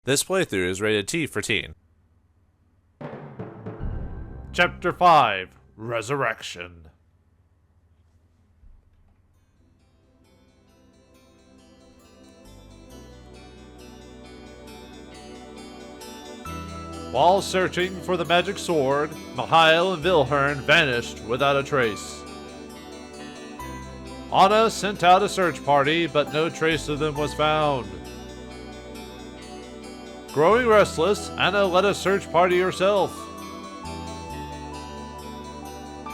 This playthrough is rated T for teen. Chapter 5, Resurrection. While searching for the magic sword, Mihael and Wilhelm vanished without a trace. Anna sent out a search party, but no trace of them was found. Growing restless, Anna led a search party herself.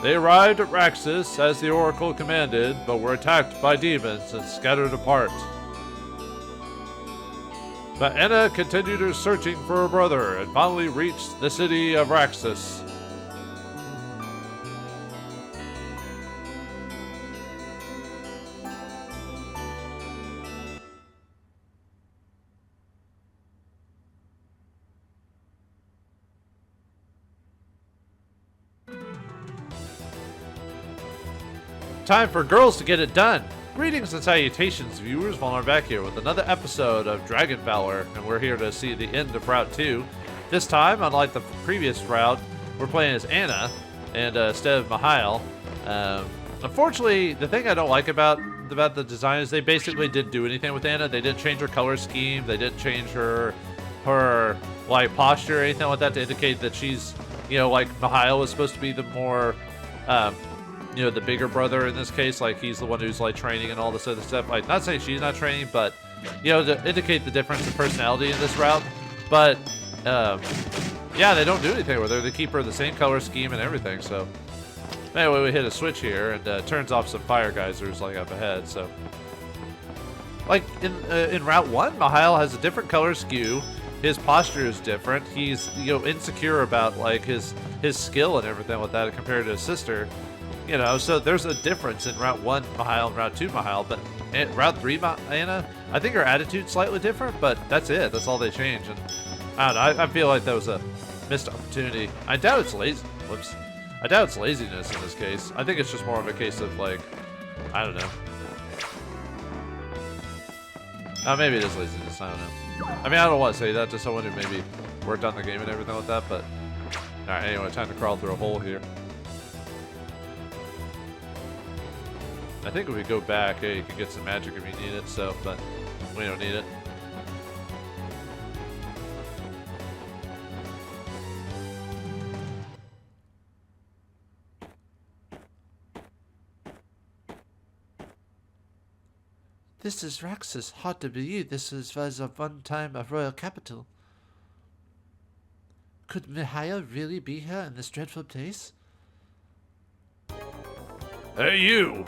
They arrived at Raxus as the Oracle commanded, but were attacked by demons and scattered apart. But Anna continued her searching for her brother and finally reached the city of Raxus. Time for girls to get it done. Greetings and salutations, viewers. Vauldemare back here with another episode of Dragon Valor, and we're here to see the end of Route 2. This time, unlike the previous route, we're playing as Anna and instead of Mihael. Unfortunately, the thing I don't like about the design is they basically didn't do anything with Anna. They didn't change her color scheme. They didn't change her like posture or anything like that to indicate that she's, like Mihael was supposed to be the more the bigger brother in this case, like he's the one who's like training and all this other stuff. Like, not saying she's not training, but to indicate the difference in personality in this route. But yeah, they don't do anything with her. They keep her the same color scheme and everything. So anyway, we hit a switch here and turns off some fire geysers like up ahead. So like in Route 1, Mihael has a different color skew. His posture is different. He's insecure about like his skill and everything like that compared to his sister. So there's a difference in Route 1 Mihael and Route 2 Mihael, but in Route 3 Anna, I think her attitude's slightly different, but that's it. That's all they changed. And I don't know, I feel like that was a missed opportunity. I doubt it's I doubt it's laziness in this case. I think it's just more of a case of like, I don't know. Maybe it is laziness, I don't know. I mean, I don't want to say that to someone who maybe worked on the game and everything like that, but alright, anyway, time to crawl through a hole here. I think if we go back, you can get some magic if you need it, but we don't need it. This is Raxus. Hard to believe this was at one time a royal capital. Could Mihael really be here in this dreadful place? Hey, you!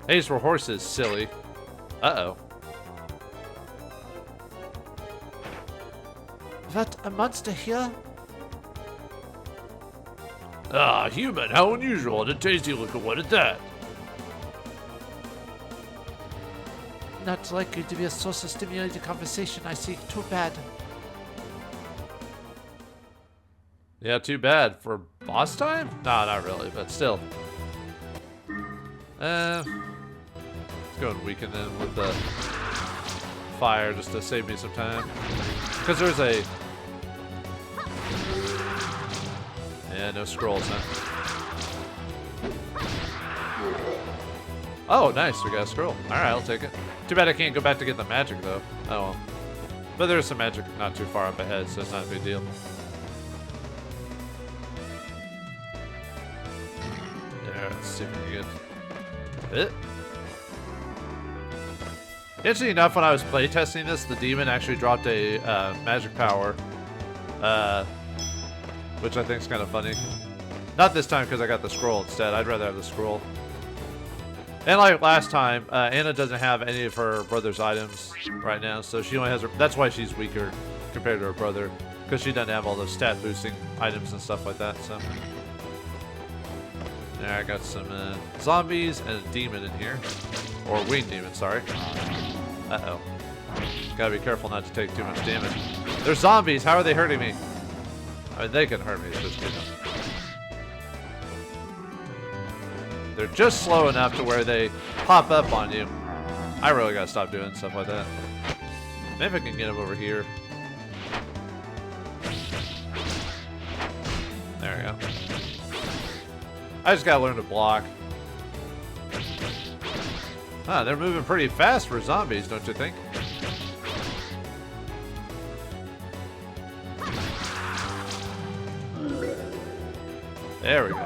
A's for horses, silly. Uh-oh. What, a monster here? Ah, human, how unusual and a tasty looking one at that. Not likely to be a source of stimulating conversation, I see. Too bad. Yeah, too bad. For boss time? No, not really, but still. Let's go and weaken them with the fire just to save me some time. Because there's a... Yeah, no scrolls, huh? Oh, nice. We got a scroll. Alright, I'll take it. Too bad I can't go back to get the magic, though. Oh, well. But there's some magic not too far up ahead, so it's not a big deal. Yeah, let's see if we can get it. Interesting enough, when I was playtesting this, the demon actually dropped a magic power, which I think is kind of funny. Not this time because I got the scroll instead. I'd rather have the scroll. And like last time, Anna doesn't have any of her brother's items right now, so she only has her. That's why she's weaker compared to her brother, because she doesn't have all those stat boosting items and stuff like that. So there, I got some zombies and a demon in here, or winged demon. Sorry. Uh-oh. Gotta be careful not to take too much damage. They're zombies. How are they hurting me? I mean, they can hurt me. It's just, they're just slow enough to where they pop up on you. I really gotta stop doing stuff like that. Maybe I can get them over here. There we go. I just gotta learn to block. Huh, they're moving pretty fast for zombies, don't you think? There we go.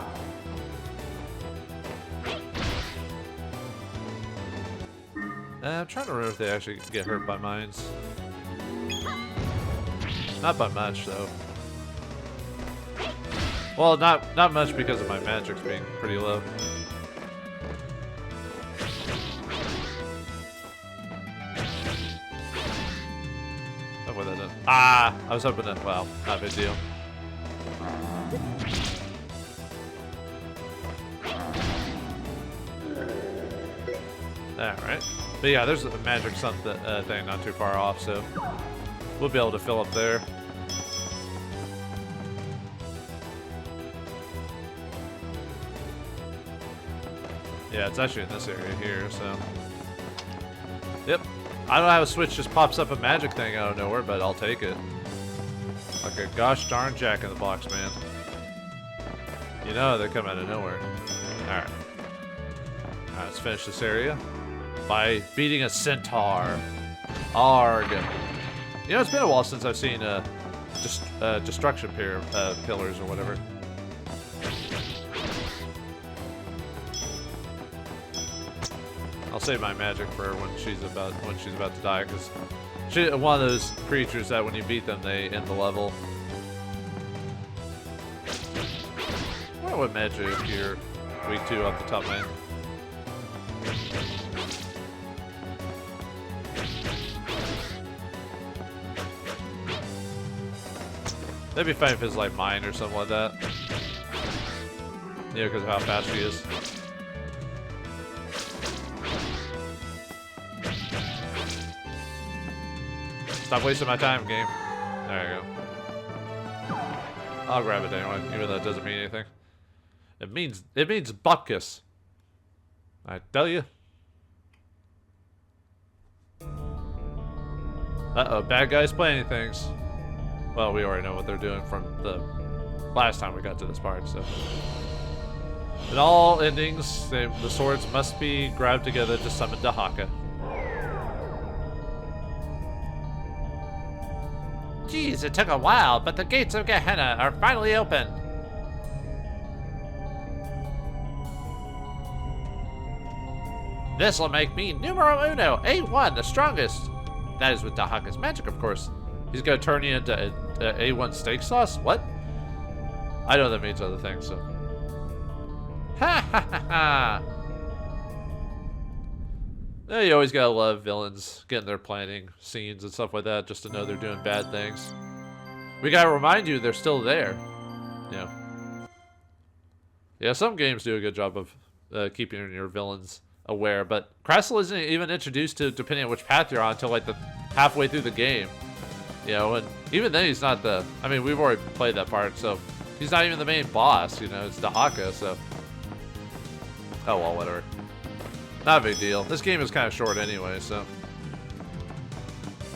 I'm trying to remember if they actually get hurt by mines. Not by much, though. Well, not much because of my magics being pretty low. Look what that did. Ah! I was hoping that. Well, not a big deal. Alright. But yeah, there's a magic something thing not too far off, so we'll be able to fill up there. Yeah, it's actually in this area here, so. Yep. I don't know how a switch just pops up a magic thing out of nowhere, but I'll take it. Like a gosh darn jack in the box, man. You know they come out of nowhere. Alright. Alright, let's finish this area by beating a centaur. Arg. You know, it's been a while since I've seen destruction pillars or whatever. I'll save my magic for when she's about to die, because she's one of those creatures that when you beat them, they end the level. I wonder what magic you're weak to off the top, man. That'd be fine if it's like mine or something like that. Yeah, because of how fast she is. Stop wasting my time, game. There you go. I'll grab it anyway, even though it doesn't mean anything. It means bupkis. I tell you. Uh-oh, bad guys planning things. Well, we already know what they're doing from the last time we got to this part, so. In all endings, the swords must be grabbed together to summon Dahaka. Geez, it took a while, but the gates of Gehenna are finally open. This'll make me numero uno, A1, the strongest. That is with Dahaka's magic, of course. He's gonna turn you into A1 steak sauce? What? I know that means other things, so. Ha ha ha ha! Yeah, you always gotta love villains getting their planning scenes and stuff like that just to know they're doing bad things. We gotta remind you they're still there. Yeah. Yeah, some games do a good job of keeping your villains aware, but Cressel isn't even introduced to depending on which path you're on until like the halfway through the game. You know, and even then he's not the. I mean, we've already played that part, so he's not even the main boss. You know, it's Dahaka, so. Oh well, whatever. Not a big deal. This game is kind of short anyway, so.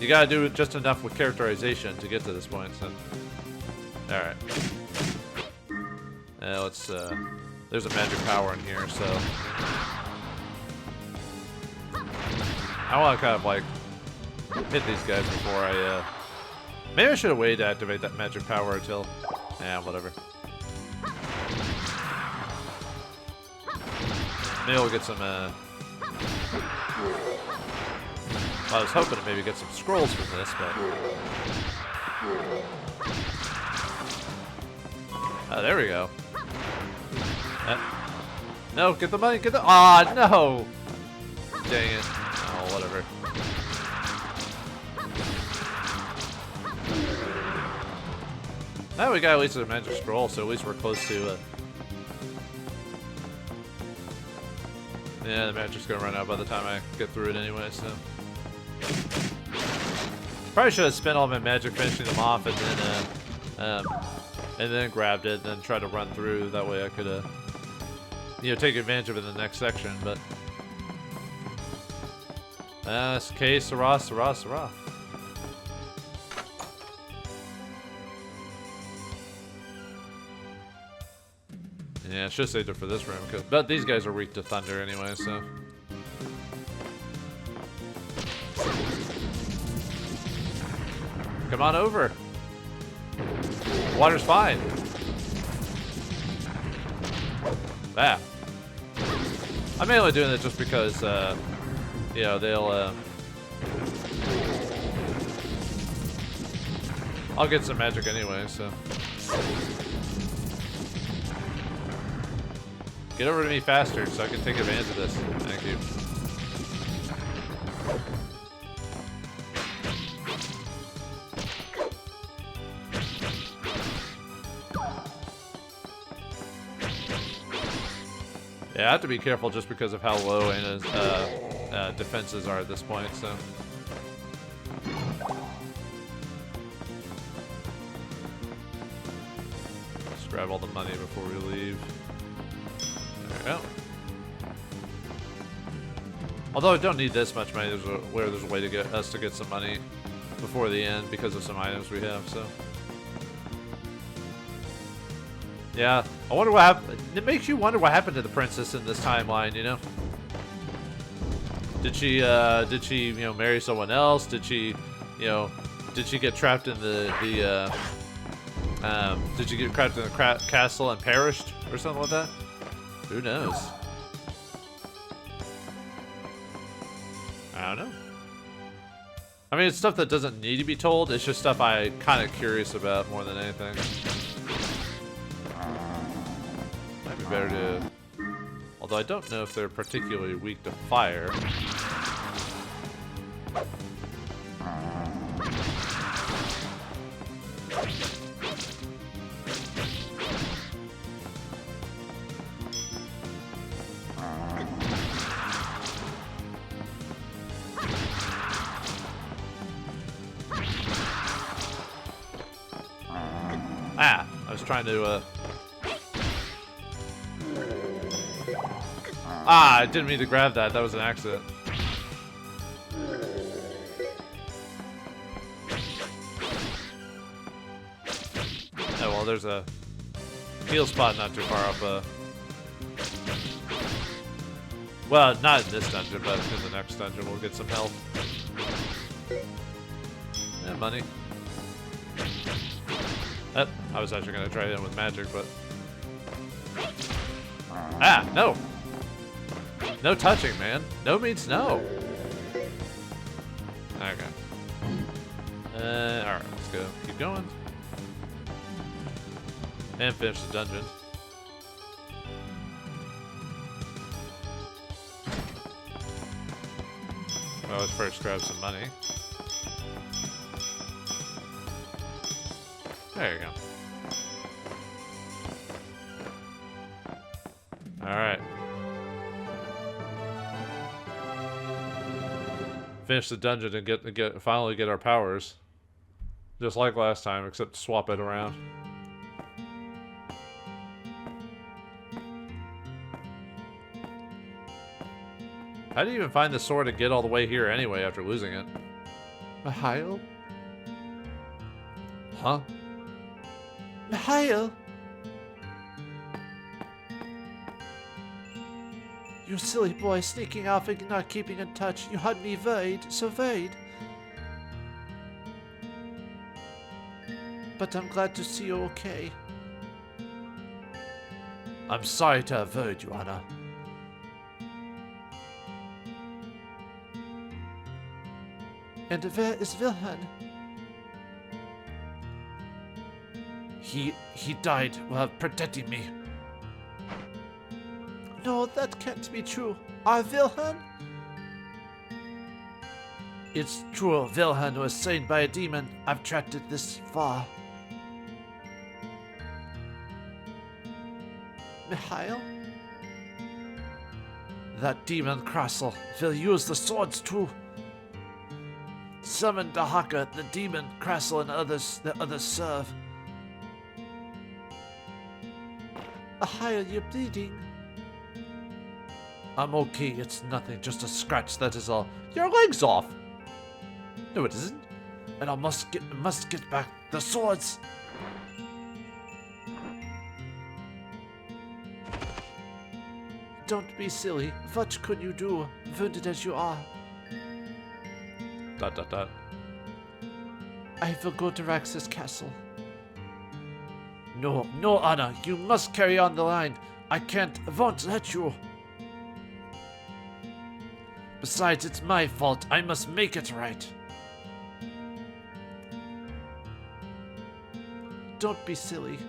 You gotta do just enough with characterization to get to this point, so. Alright. Let's, there's a magic power in here, so. I wanna kind of, like, hit these guys before I, maybe I should have waited to activate that magic power until. Yeah, whatever. Maybe we'll get some, well, I was hoping to maybe get some scrolls from this, but. Oh, there we go. No, get the money, get the. Ah, no! Dang it. Oh, whatever. Now we got at least a magic scroll, so at least we're close to it. Yeah, the magic's gonna run out by the time I get through it anyway, so. Probably should have spent all my magic finishing them off and then grabbed it and then tried to run through. That way I could, you know, take advantage of it in the next section, but. That's K, Sarah, Sarah, Sarah. Yeah, I should save it for this room, but these guys are weak to thunder anyway, so. Come on over. Water's fine. Ah. I'm mainly doing it just because, you know, they'll, I'll get some magic anyway, so. Get over to me faster so I can take advantage of this. Thank you. Yeah, I have to be careful just because of how low Anna's defenses are at this point, so. Let's grab all the money before we leave. There we go. Although I don't need this much money, there's a way to get us to get some money before the end because of some items we have, so. Yeah, I wonder what happened. It makes you wonder what happened to the princess in this timeline, you know? Did she, you know, marry someone else? Did she, you know, did she get trapped in did she get trapped in the castle and perished or something like that? Who knows? I don't know. I mean, it's stuff that doesn't need to be told. It's just stuff I'm kind of curious about more than anything. Might be better to... Although I don't know if they're particularly weak to fire. Ah, I was trying to, Ah, I didn't mean to grab that. That was an accident. Oh, well, there's a heal spot not too far up, well, not in this dungeon, but in the next dungeon we'll get some health. And money. Oh, I was actually going to try it in with magic, but... Ah, no! No touching, man. No means no. Okay. Alright, let's go. Keep going. And finish the dungeon. Well, let's first grab some money. There you go. Alright. Finish the dungeon and finally get our powers. Just like last time, except swap it around. How do you even find the sword to get all the way here anyway after losing it? Mihael? Huh? Mihael! You silly boy, sneaking off and not keeping in touch. You had me worried, so worried. But I'm glad to see you okay. I'm sorry to have worried you, Anna. And where is Wilhelm? He died while protecting me. No, that can't be true. Our Wilhelm? It's true, Wilhelm was slain by a demon. I've tracked it this far. Mihael? That demon Krasl will use the swords too. Summon Dahaka, the demon, Krasl, and others the others serve. Mihael, you're bleeding. I'm okay, it's nothing, just a scratch, that is all. Your leg's off! No, it isn't. And I must get back the swords! Don't be silly. What could you do, wounded as you are? Dot dot dot. I will go to Rax's castle. No, no, Anna. You must carry on the line. I won't let you. Besides, it's my fault. I must make it right. Don't be silly.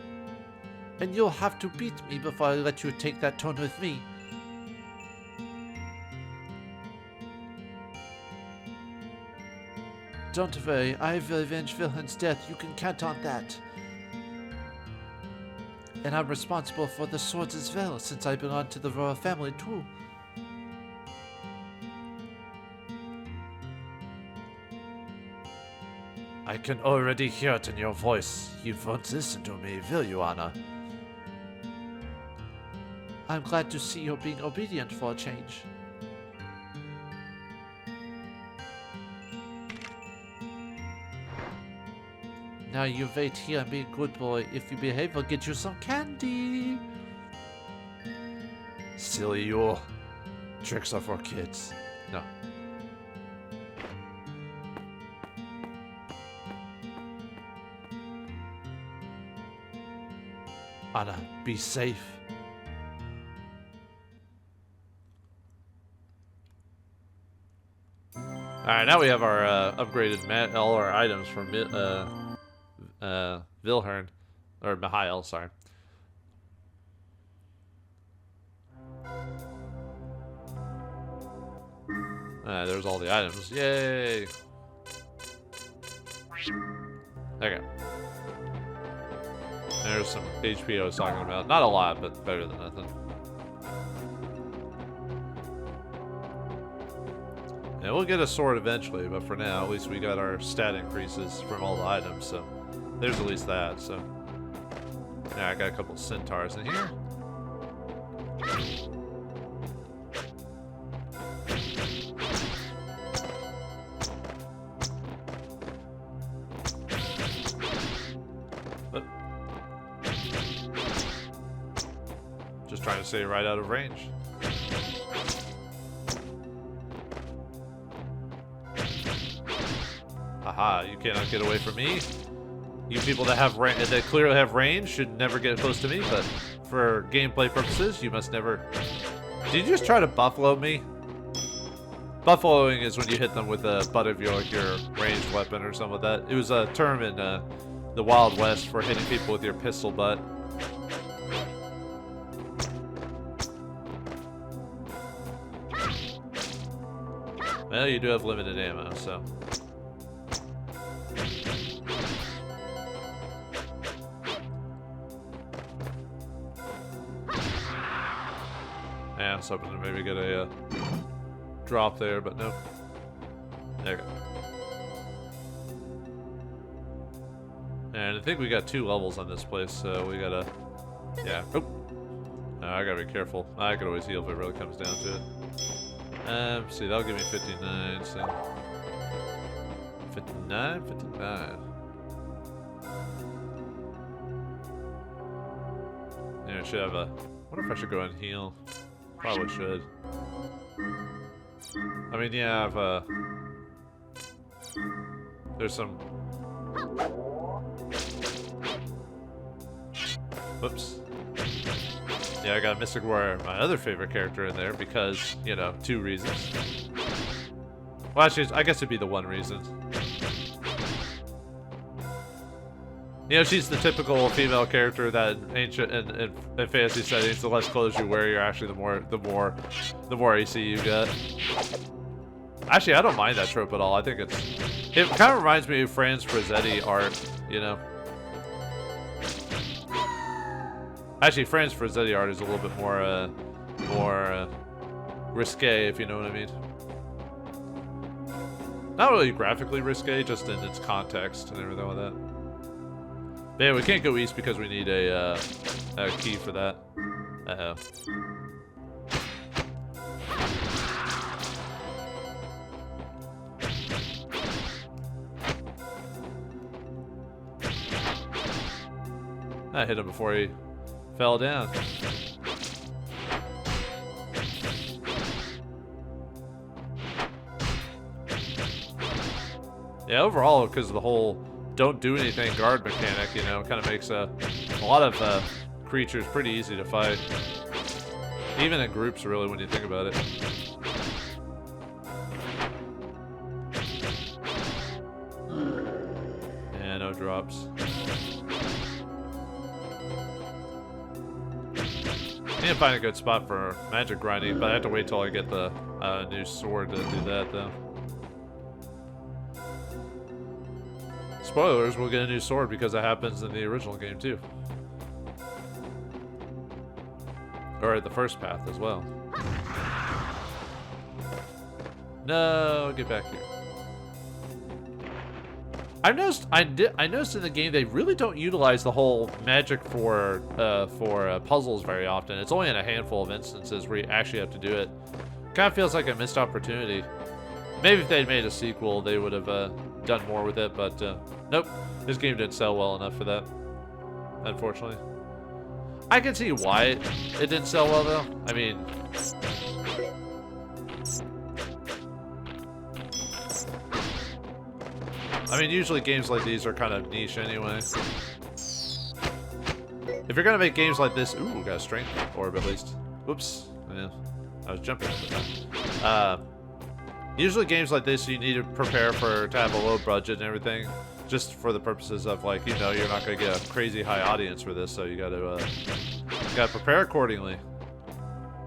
And you'll have to beat me before I let you take that turn with me. Don't worry, I will avenge Wilhelm's death. You can count on that. And I'm responsible for the swords as well, since I belong to the royal family too. I can already hear it in your voice. You won't listen to me, will you, Anna? I'm glad to see you're being obedient for a change. Now you wait here and be a good boy. If you behave, I'll get you some candy. Silly you. Tricks are for kids. No. Anna, be safe. Alright, now we have our upgraded all our items from Wilhelm, or Mihael, sorry. There's all the items. Yay! Okay. There's some HP I was talking about. Not a lot, but better than nothing. And we'll get a sword eventually, but for now, at least we got our stat increases from all the items, so there's at least that, so. Yeah, I got a couple of centaurs in here. But just trying to stay right out of range. Aha, you cannot get away from me. You people that have that clearly have range should never get close to me, but for gameplay purposes, you must never... Did you just try to buffalo me? Buffaloing is when you hit them with the butt of your ranged weapon or something like that. It was a term in the Wild West for hitting people with your pistol butt. Well, you do have limited ammo, so... Yeah, I was hoping to maybe get a drop there, but no. There you go. And I think we got 2 levels on this place, so we gotta... Yeah. Oh! I gotta be careful. I could always heal if it really comes down to it. See, that'll give me 59, so... 59? 59. Yeah, I should have a... I wonder if I should go and heal. Probably should. I mean, yeah, I've, there's some... Whoops. Yeah, I got Mystic Warrior, my other favorite character, in there because, you know, 2 reasons. Well, actually, I guess it'd be the 1 reason. You know, she's the typical female character that in ancient and fantasy settings, the less clothes you wear, you're actually the more AC you get. Actually, I don't mind that trope at all. I think it kind of reminds me of Franz Frazzetti art, you know. Actually, Franz Frazzetti art is a little bit more risque, if you know what I mean. Not really graphically risque, just in its context and everything like that. But yeah, we can't go east because we need a key for that. Uh-oh. I hit him before he fell down. Yeah, overall, because of the whole don't do anything guard mechanic, you know, kind of makes a lot of creatures pretty easy to fight. Even in groups, really, when you think about it. Yeah, no drops. I need to find a good spot for magic grinding, but I have to wait till I get the new sword to do that, though. Spoilers, we'll get a new sword because that happens in the original game, too. Or at the first path as well. No, get back here. I noticed in the game they really don't utilize the whole magic for puzzles very often. It's only in a handful of instances where you actually have to do it. Kind of feels like a missed opportunity. Maybe if they'd made a sequel, they would have done more with it, but nope. This game didn't sell well enough for that, unfortunately. I can see why it didn't sell well, though. I mean... usually games like these are kind of niche anyway. If you're gonna make games like this... Ooh, got a strength orb at least. Whoops. Yeah, I was jumping over that. Usually games like this, you need to prepare to have a low budget and everything. Just for the purposes of, like, you know, you're not gonna get a crazy high audience for this, so you gotta prepare accordingly.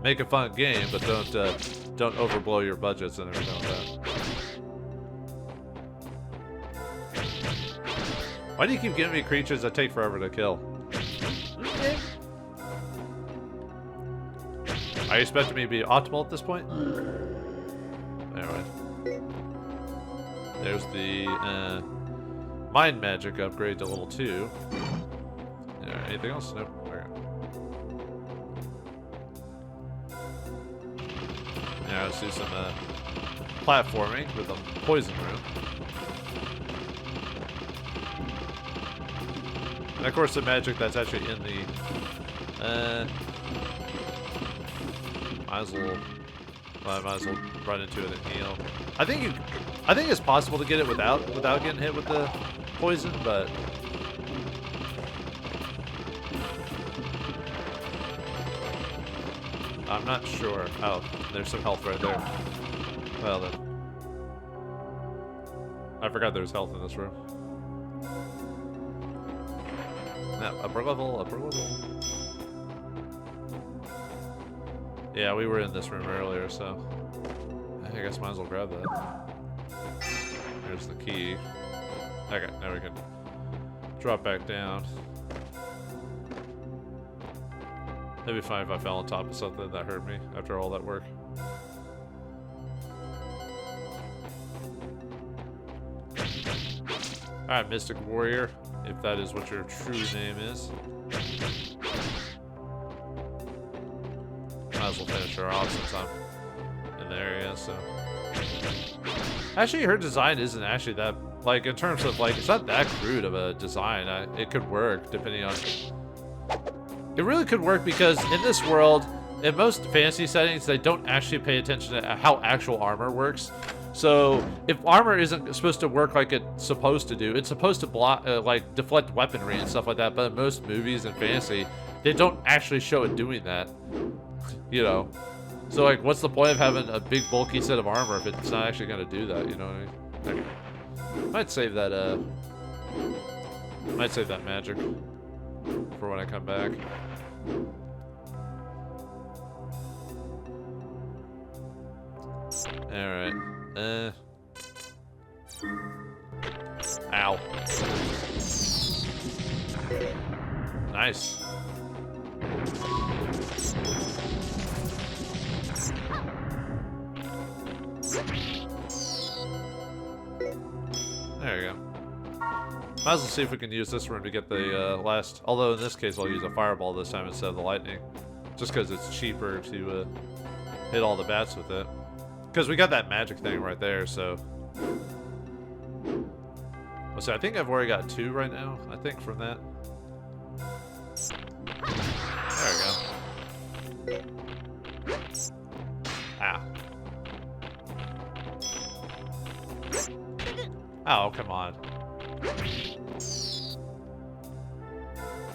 Make a fun game, but don't overblow your budgets and everything like that. Why do you keep giving me creatures that take forever to kill? Are you expecting me to be optimal at this point? Anyway. There's the mind magic upgrade to level 2. Anything else? Nope. Okay. Yeah, let's do some platforming with a poison room. And of course the magic that's actually in the might as well run into it and heal. I think it's possible to get it without getting hit with the poison, but I'm not sure. Oh, there's some health right there. Well then. I forgot there was health in this room. No, upper level. Yeah, we were in this room earlier, so I guess might as well grab that. Here's the key. Okay, now we can drop back down. It'd be fine if I fell on top of something that hurt me after all that work. Alright, Mystic Warrior, if that is what your true name is. Might as well finish her off since I'm in the area, so. Actually, her design isn't actually that, like, in terms of, like, it's not that crude of a design. It could work, depending on... It really could work because in this world, in most fantasy settings, they don't actually pay attention to how actual armor works. So, if armor isn't supposed to work like it's supposed to do, it's supposed to block, like, deflect weaponry and stuff like that, but in most movies and fantasy, they don't actually show it doing that. You know? So, like, what's the point of having a big, bulky set of armor if it's not actually going to do that, you know what I mean? Okay. Might save that magic for when I come back. Alright. Ow. Nice. There you go. Might as well see if we can use this room to get the last... Although in this case I'll use a fireball this time instead of the lightning. Just because it's cheaper to hit all the bats with it. Because we got that magic thing right there, so... Well, so I think I've already got 2 right now, I think, from that. There we go. Ah. Oh, come on.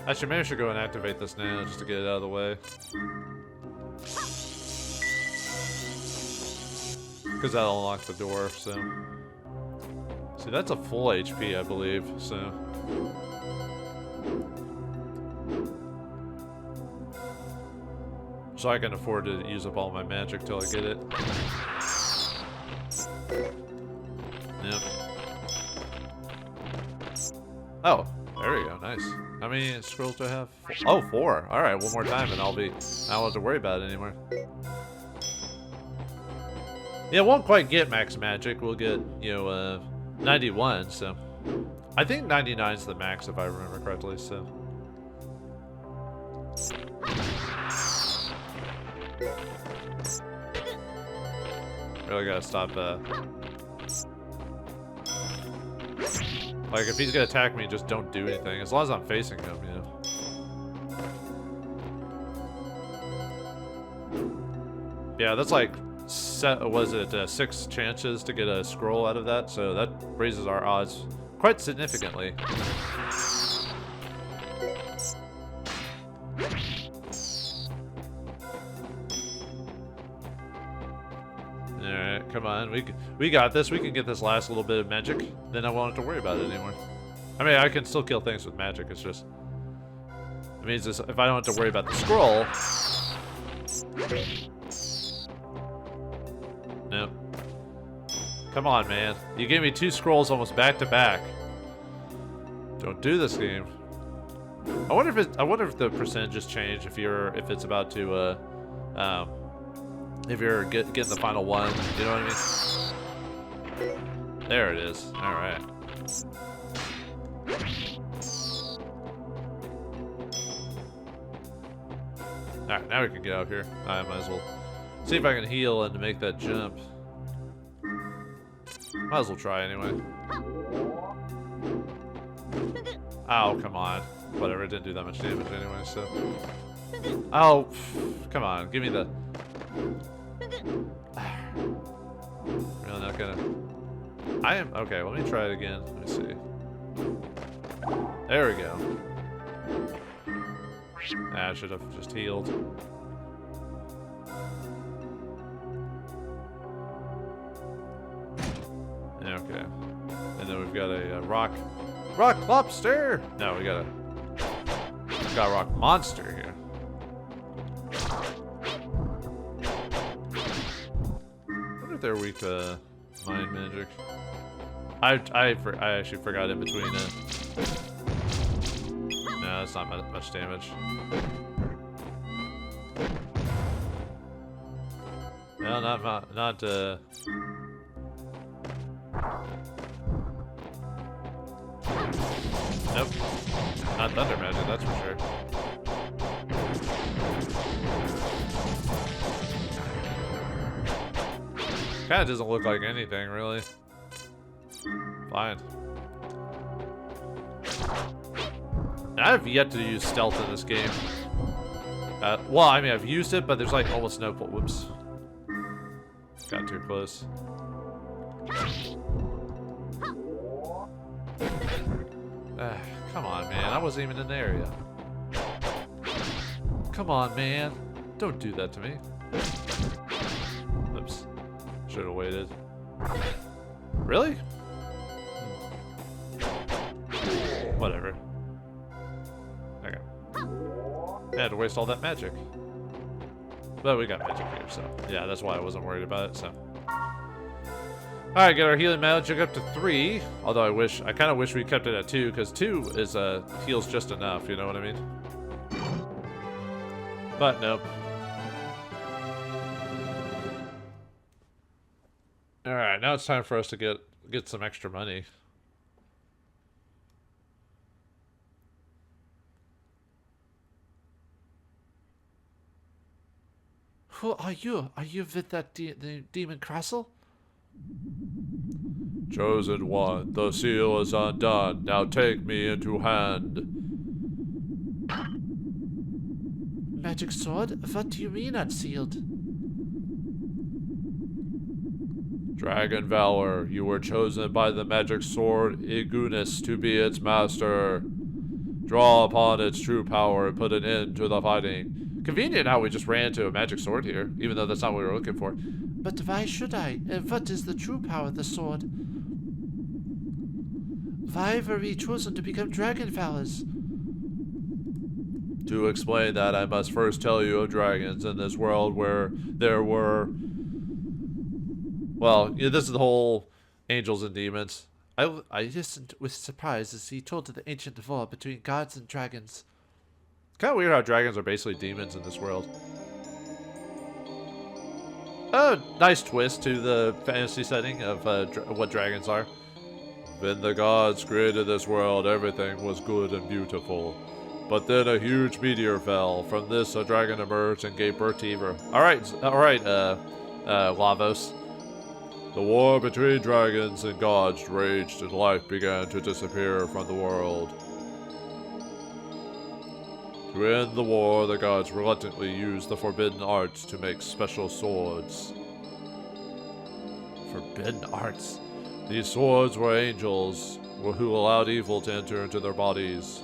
Actually, maybe I should go and activate this now just to get it out of the way. Because that'll unlock the door, so. See, that's a full HP, I believe, so. So I can afford to use up all my magic till I get it. Yep. Oh, there we go, nice. How many scrolls do I have? Oh, 4. Alright, one more time and I don't have to worry about it anymore. Yeah, won't quite get max magic. We'll get, 91, so. I think 99 is the max if I remember correctly, so. Really gotta stop, like, if he's gonna attack me, just don't do anything. As long as I'm facing him, Yeah, that's like, was it 6 chances to get a scroll out of that? So that raises our odds quite significantly. Alright, come on. We got this. We can get this last little bit of magic. Then I won't have to worry about it anymore. I mean, I can still kill things with magic. It's just... It means this, if I don't have to worry about the scroll... Nope. Come on, man. You gave me 2 scrolls almost back to back. Don't do this game. I wonder if the percentages change if it's about to if you're getting the final one. You know what I mean? There it is. All right. All right, now we can get out here. I might as well see if I can heal and make that jump. Might as well try anyway. Oh, come on. Whatever, it didn't do that much damage anyway, so. Oh, come on. Give me the... Really not gonna... I am... Okay, let me try it again. Let me see. There we go. I should have just healed. Okay. And then we've got a rock lobster! No, we got a rock monster here. I wonder if they're weak to mind magic. I actually forgot in between it. No, that's not much damage. No, not Nope. Not thunder magic, that's for sure. Kinda doesn't look like anything, really. Fine. I've yet to use stealth in this game. Well, I mean, I've used it, but there's like almost no... Whoops. Got too close. Come on, man. I wasn't even in the area. Come on, man. Don't do that to me. Oops. Should have waited. Really? Whatever. Okay. I had to waste all that magic. But we got magic here, so... Yeah, that's why I wasn't worried about it, so... Alright, get our healing magic up to 3. Although I kind of wish we kept it at 2, because 2 is heals just enough, you know what I mean? But nope. Alright, now it's time for us to get some extra money. Who are you? Are you with that the demon castle? Chosen one, the seal is undone. Now take me into hand. Magic sword? What do you mean unsealed? Dragon Valor, you were chosen by the magic sword Igunis to be its master. Draw upon its true power and put an end to the fighting. Convenient how we just ran into a magic sword here, even though that's not what we were looking for. But why should I? And what is the true power of the sword? Why were we chosen to become Dragon Valors? To explain that, I must first tell you of dragons in this world where there were... Well, yeah, this is the whole angels and demons. I listened with surprise as he told of the ancient war between gods and dragons. Kind of weird how dragons are basically demons in this world. Oh, nice twist to the fantasy setting of what dragons are. When the gods created this world, everything was good and beautiful. But then a huge meteor fell. From this, a dragon emerged and gave birth to Eva. Alright, Lavos. The war between dragons and gods raged, and life began to disappear from the world. To end the war, the gods reluctantly used the forbidden arts to make special swords. Forbidden arts? These swords were angels who allowed evil to enter into their bodies.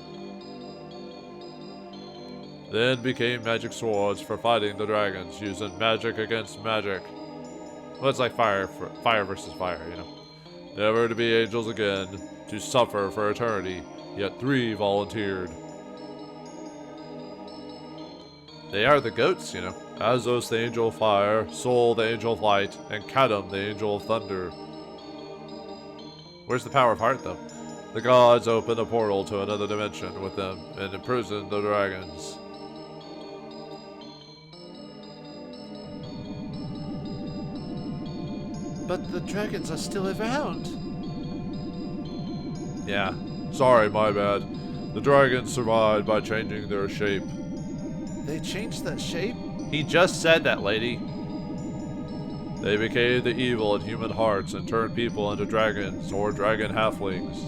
Then became magic swords for fighting the dragons, using magic against magic. Well, it's like fire versus fire, you know. Never to be angels again, to suffer for eternity, yet 3 volunteered. They are the goats, you know. Azos the angel of fire, Sol the angel of light, and Kadam the angel of thunder. Where's the power of heart, though? The gods opened a portal to another dimension with them and imprisoned the dragons. But the dragons are still around. Yeah. Sorry, my bad. The dragons survived by changing their shape. They changed that shape? He just said that, lady. They became the evil in human hearts and turned people into dragons or dragon halflings.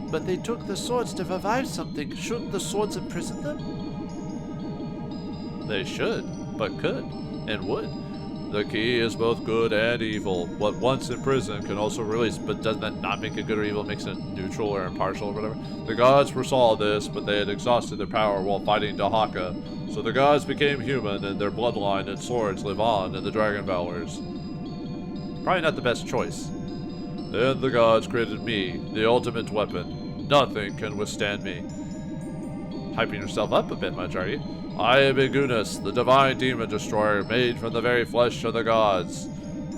But they took the swords to revive something. Shouldn't the swords imprison them? They should, but could, and would. The key is both good and evil. What once in prison can also release, but doesn't that not make it good or evil? It makes it neutral or impartial or whatever. The gods foresaw this, but they had exhausted their power while fighting Dahaka. So the gods became human, and their bloodline and swords live on in the Dragon Valors. Probably not the best choice. Then the gods created me, the ultimate weapon. Nothing can withstand me. Hyping yourself up a bit much, are you? I am Igunis, the divine demon destroyer, made from the very flesh of the gods.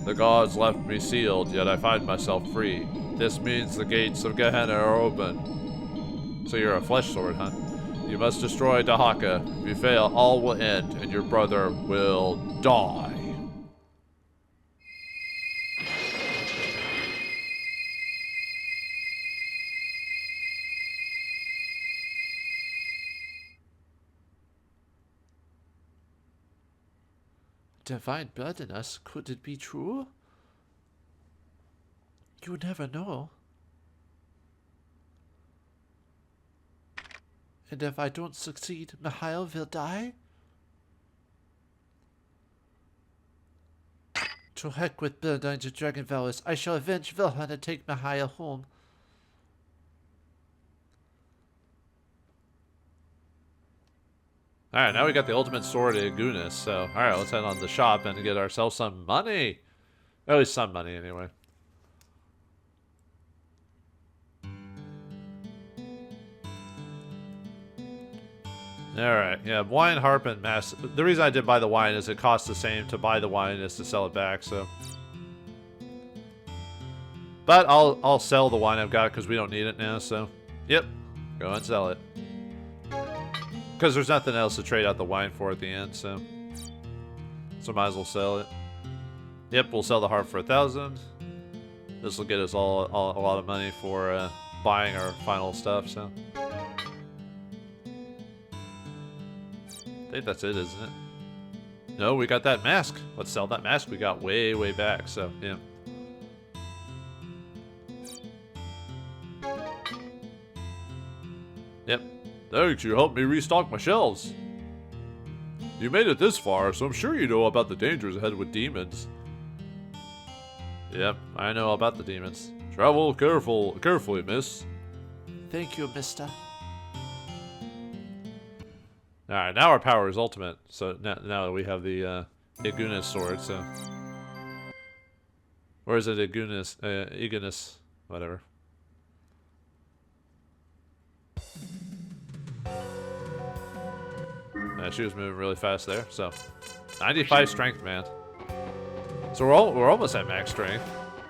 The gods left me sealed, yet I find myself free. This means the gates of Gehenna are open. So you're a flesh sword, huh? You must destroy Dahaka. If you fail, all will end, and your brother will die. Divine blood in us, could it be true? You never know. And if I don't succeed, Mihael will die? To heck with bloodlines to Dragon Valors. I shall avenge Wilhelm and take Mihael home. Alright, now we got the ultimate sword in Igunis, so alright, let's head on to the shop and get ourselves some money. At least some money, anyway. Alright, yeah, wine, harp, and mass. The reason I did buy the wine is it costs the same to buy the wine as to sell it back, so. But I'll sell the wine I've got because we don't need it now, so. Yep, go and sell it. Because there's nothing else to trade out the wine for at the end, so might as well sell it. Yep, we'll sell the harp for 1,000. This will get us all a lot of money for buying our final stuff, so. I think that's it, isn't it? No, we got that mask. Let's sell that mask we got way, way back, so, yeah. Yep. Thanks, you helped me restock my shelves. You made it this far, so I'm sure you know about the dangers ahead with demons. Yep, I know about the demons. Travel carefully, miss. Thank you, mister. Alright, now our power is ultimate. So now that we have the Igunis sword, so... Or is it Igunis? Whatever. She was moving really fast there, so 95 strength, man. So we're almost at max strength,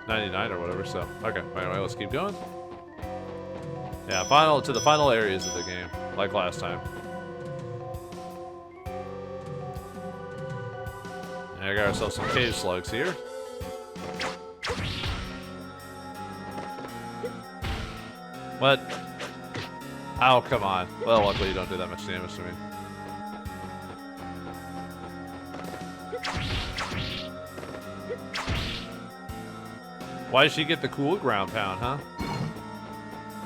99 or whatever. So okay, anyway, let's keep going. Yeah, to the final areas of the game, like last time. And I got ourselves some cave slugs here. What? Oh, come on. Well, luckily you don't do that much damage to me. Why did she get the cool ground pound, huh?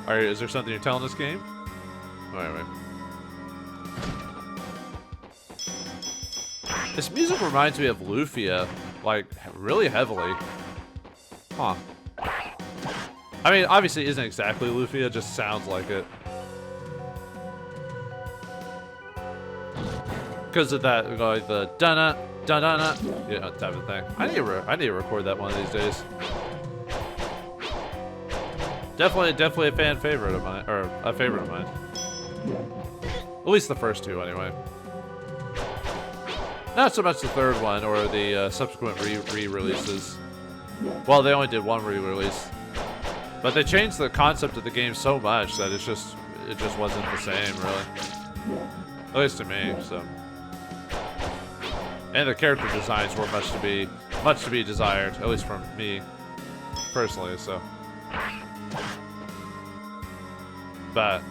Alright, is there something you're telling this game? Oh, anyway. This music reminds me of Lufia, like, really heavily. Huh. I mean, obviously it isn't exactly Lufia, it just sounds like it. Because of that, like, the dun-na, dun-na, you know, type of thing. I need to record that one of these days. Definitely a fan favorite of mine, or a favorite of mine. At least the first two, anyway. Not so much the third one or the subsequent re-releases. Well, they only did one re-release, but they changed the concept of the game so much that it just wasn't the same, really. At least to me. So, and the character designs were much to be desired, at least from me personally. So. But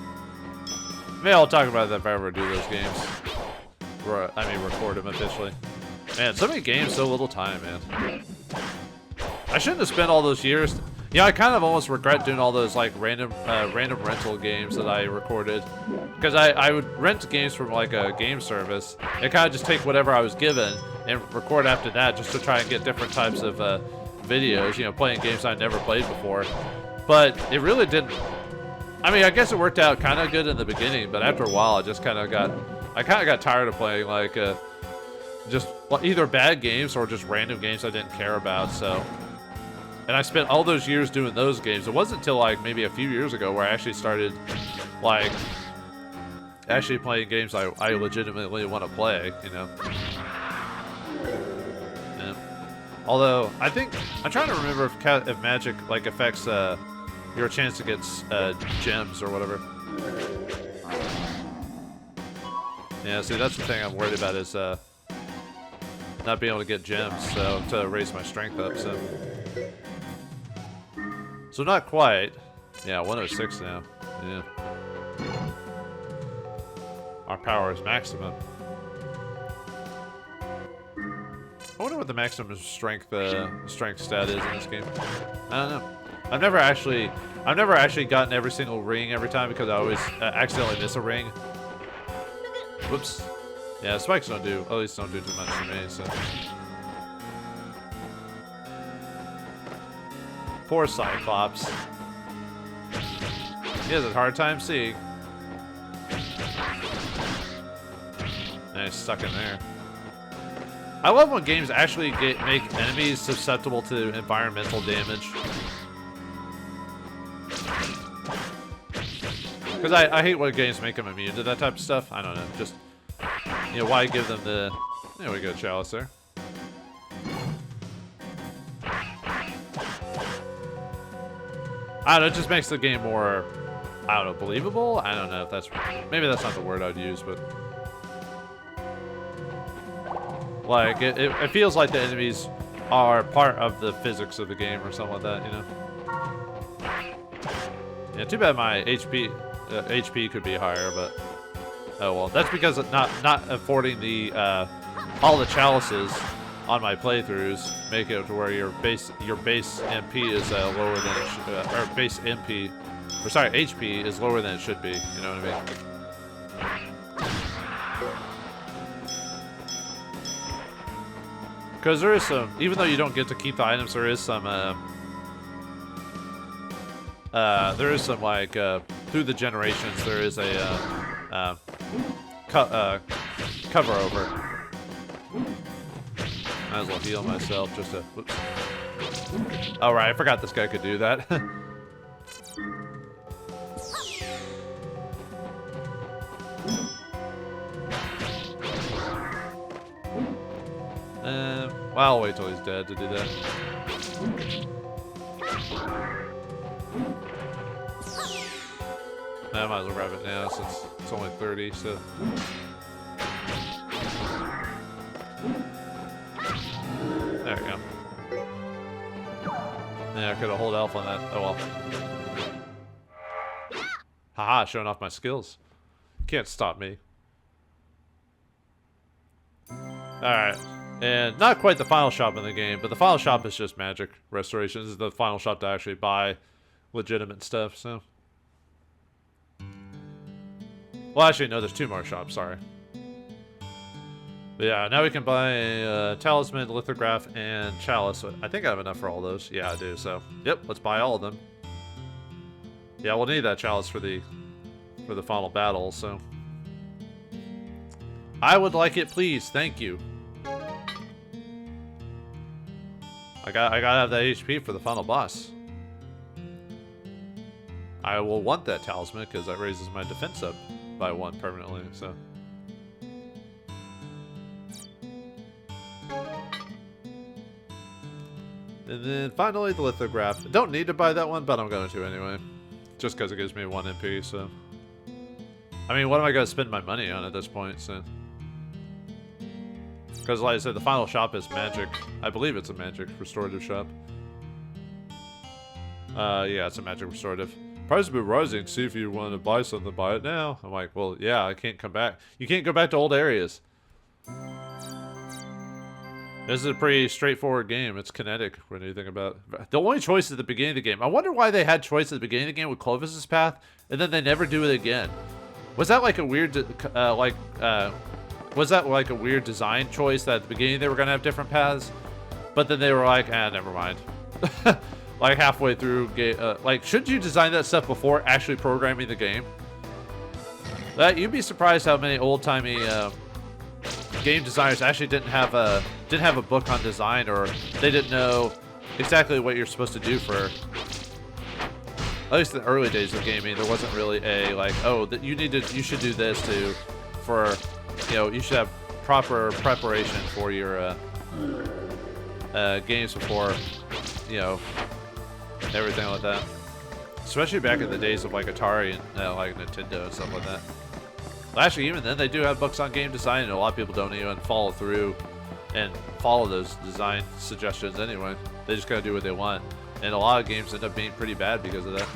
maybe I'll talk about that if I ever do those games. I mean, record them officially. Man, so many games, so little time, man. I shouldn't have spent all those years. Yeah, I kind of almost regret doing all those like random rental games that I recorded, because I would rent games from like a game service and kind of just take whatever I was given and record after that, just to try and get different types of videos. You know, playing games I never played before. But it really didn't. I mean, I guess it worked out kind of good in the beginning, but after a while, I kind of got tired of playing like just either bad games or just random games I didn't care about. So, and I spent all those years doing those games. It wasn't until like maybe a few years ago where I actually started like actually playing games I legitimately want to play. You know. Yeah. Although I'm trying to remember if magic like affects your chance to get gems or whatever. Yeah, see, that's the thing I'm worried about is not being able to get gems, so to raise my strength up. So not quite. Yeah, 106 now. Yeah. Our power is maximum. I wonder what the maximum strength stat is in this game. I don't know. I've never actually gotten every single ring every time because I always accidentally miss a ring. Whoops. Yeah, spikes at least don't do too much for me, so. Poor Cyclops. He has a hard time seeing. And he's stuck in there. I love when games actually make enemies susceptible to environmental damage. Because I hate when games make them immune to that type of stuff. I don't know. Just, you know, why give them the... There we go, Chalice there. I don't know, it just makes the game more, I don't know, believable? I don't know if that's... Maybe that's not the word I'd use, but... Like, it feels like the enemies are part of the physics of the game or something like that, you know? Yeah, too bad my HP could be higher, but oh well. That's because of not affording the all the chalices on my playthroughs make it to where your base MP is lower than it should, or base MP, or sorry, HP is lower than it should be. You know what I mean? Because there is some, even though you don't get to keep the items, there is some like through the generations there is a cover over. Might as well heal myself just to. Whoops. All right, I forgot this guy could do that. Well, I'll wait till he's dead to do that. I might as well grab it now since it's only 30, so. There we go. Yeah, I could have hold elf on that. Oh well. Haha, showing off my skills. Can't stop me. Alright. And not quite the final shop in the game, but the final shop is just magic restoration. This is the final shop to actually buy legitimate stuff, so. Well, actually, no, there's 2 more shops, sorry. But yeah, now we can buy a talisman, lithograph, and chalice. I think I have enough for all those. Yeah, I do, so. Yep, let's buy all of them. Yeah, we'll need that chalice for the final battle, so. I would like it, please. Thank you. I gotta have that HP for the final boss. I will want that talisman because that raises my defense up by 1 permanently, so. And then finally the lithograph. I don't need to buy that one, but I'm going to anyway. Just because it gives me 1 MP, so. I mean, what am I going to spend my money on at this point, so. Because like I said, the final shop is magic. I believe it's a magic restorative shop. Yeah, it's a magic restorative. Price has been rising. See if you want to buy something, buy it now. I'm like, well, yeah, I can't come back. You can't go back to old areas. This is a pretty straightforward game. It's kinetic when you think about it. The only choice at the beginning of the game. I wonder why they had choice at the beginning of the game with Clovis's path, and then they never do it again. Was that like a weird, was that like a weird design choice that at the beginning they were going to have different paths? But then they were like, never mind. Like halfway through, like, should you design that stuff before actually programming the game? You'd be surprised how many old-timey game designers actually didn't have a book on design, or they didn't know exactly what you're supposed to do for. At least in the early days of gaming, there wasn't really a like, oh, that you should do this you should have proper preparation for your games before, everything like that. Especially back in the days of like Atari and like Nintendo and stuff like that. Well, actually, even then, they do have books on game design, and a lot of people don't even follow through and follow those design suggestions anyway. They just gotta do what they want. And a lot of games end up being pretty bad because of that.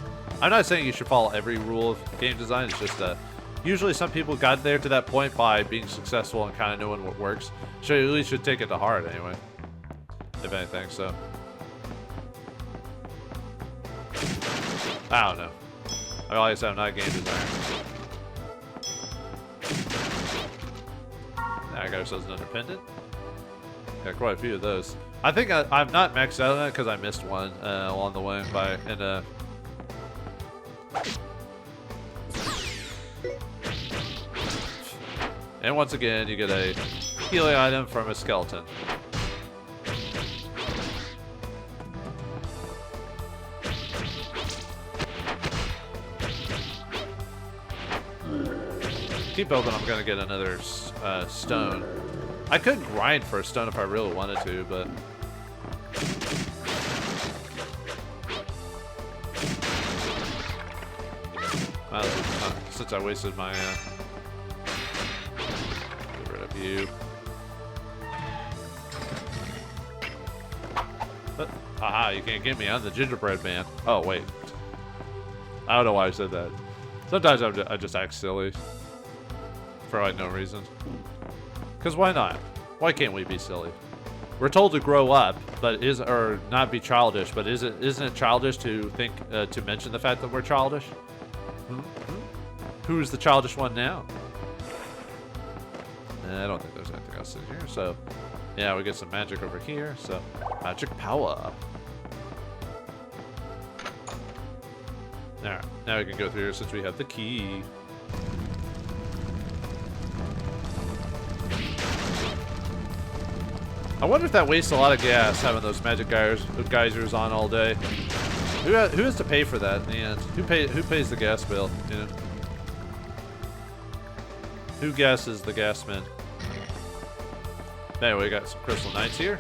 I'm not saying you should follow every rule of game design, it's just that usually some people got there to that point by being successful and kind of knowing what works. So you at least should take it to heart anyway. If anything, so. I don't know. Like I said, I'm not a game designer. Now I got ourselves another pendant. Got quite a few of those. I think I'm not maxed out on that because I missed one along the way and once again, you get a healing item from a skeleton. Keep hoping I'm gonna get another stone. I could grind for a stone if I really wanted to, but since I wasted my get rid of you. Haha, you can't get me. I'm the gingerbread man. Oh wait, I don't know why I said that. Sometimes I just act silly for like no reason. Because why not? Why can't we be silly? We're told to grow up, but or not be childish. But isn't it childish to think to mention the fact that we're childish? Who's the childish one now? I don't think there's anything else in here. So Yeah, we get some magic over here, so magic power. Alright, now we can go through here since we have the key. I wonder if that wastes a lot of gas having those magic geysers on all day. Who has to pay for that in the end? Who pays the gas bill? You know? Who gasses the gas man? Anyway, we got some crystal knights here.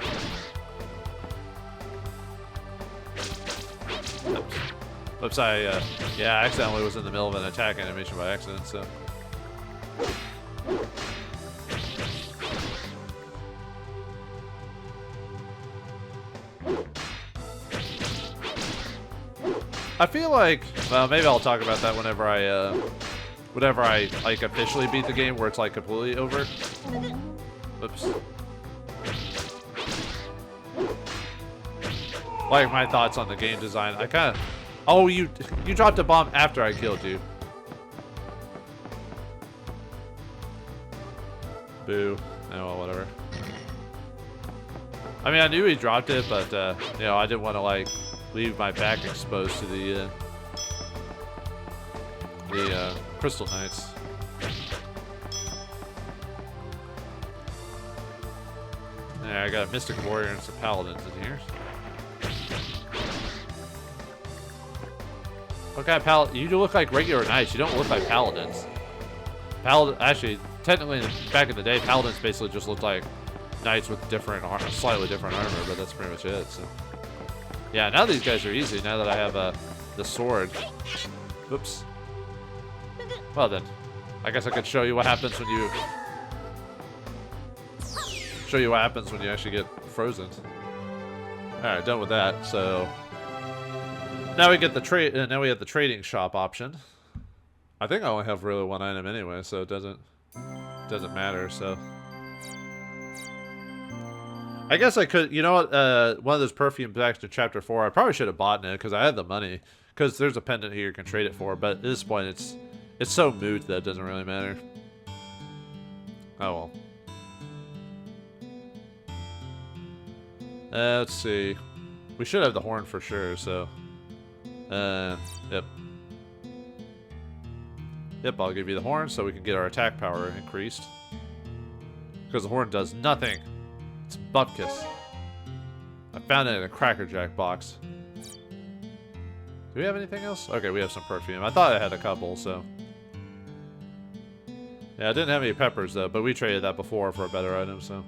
Oops. Oops, I accidentally was in the middle of an attack animation by accident, so. I feel like, well, maybe I'll talk about that whenever I like officially beat the game, where it's like completely over. Oops. Like my thoughts on the game design. I kind of. Oh, you dropped a bomb after I killed you. Boo. Oh well, whatever. I mean, I knew he dropped it, but you know, I didn't want to like leave my back exposed to the crystal knights. Yeah, I got a mystic warrior and some paladins in here. What kind of paladin? You look like regular knights. You don't look like paladins. Actually, technically, back in the day, paladins basically just looked like knights with different, slightly different armor, but that's pretty much it. So. Yeah, now these guys are easy. Now that I have the sword. Oops. Well then, I guess I could show you what happens when you actually get frozen. All right, done with that. So now we get the trade. Now we have the trading shop option. I think I only have really one item anyway, so it doesn't matter. So I guess I could. You know what? One of those perfumes back to chapter 4. I probably should have bought it because I had the money. Because there's a pendant here you can trade it for. But at this point, it's so moot that it doesn't really matter. Oh well. Let's see. We should have the horn for sure, so. Yep. Yep, I'll give you the horn so we can get our attack power increased. Because the horn does nothing. It's bupkis. I found it in a Cracker Jack box. Do we have anything else? Okay, we have some perfume. I thought I had a couple, so. Yeah, I didn't have any peppers, though, but we traded that before for a better item, so.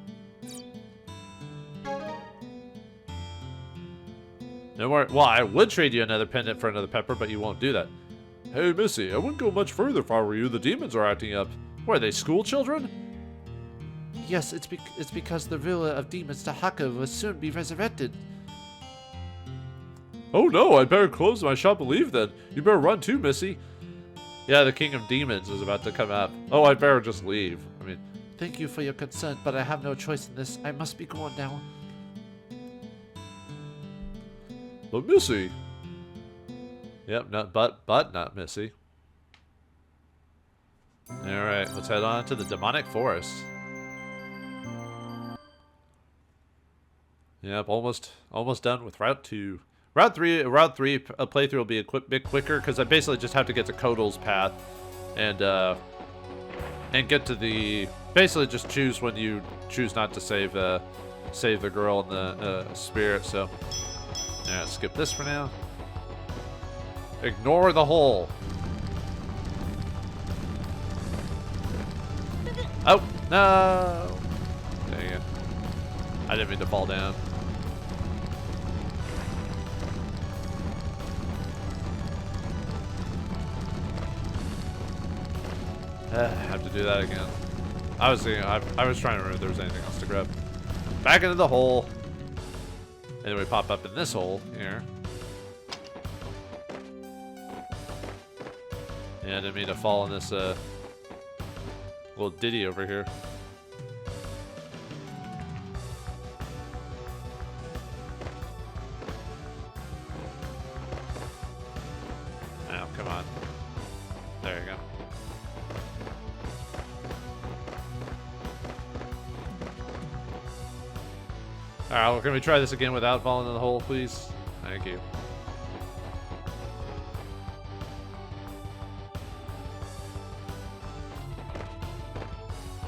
No more. Well, I would trade you another pendant for another pepper, but you won't do that. Hey, Missy, I wouldn't go much further if I were you. The demons are acting up. What, are they school children? Yes, it's because the ruler of demons, Tahaka, will soon be resurrected. Oh no, I'd better close my shop and leave then. You better run too, Missy. Yeah, the king of demons is about to come up. Oh, I'd better just leave. I mean, thank you for your concern, but I have no choice in this. I must be going now. But Missy. Yep, but not Missy. Alright, let's head on to the demonic forest. Yep, almost done with Route 2. Route 3 a playthrough will be a bit quicker because I basically just have to get to Kotal's path and get to the, basically just choose when you choose not to save the girl and the spirit. So yeah, skip this for now. Ignore the hole. Oh no! There you go. I didn't mean to fall down. I have to do that again. I was trying to remember if there was anything else to grab. Back into the hole. And then we pop up in this hole here. Yeah, I didn't mean to fall in this little ditty over here. Oh, come on. There you go. Alright, well, can we try this again without falling in the hole, please? Thank you.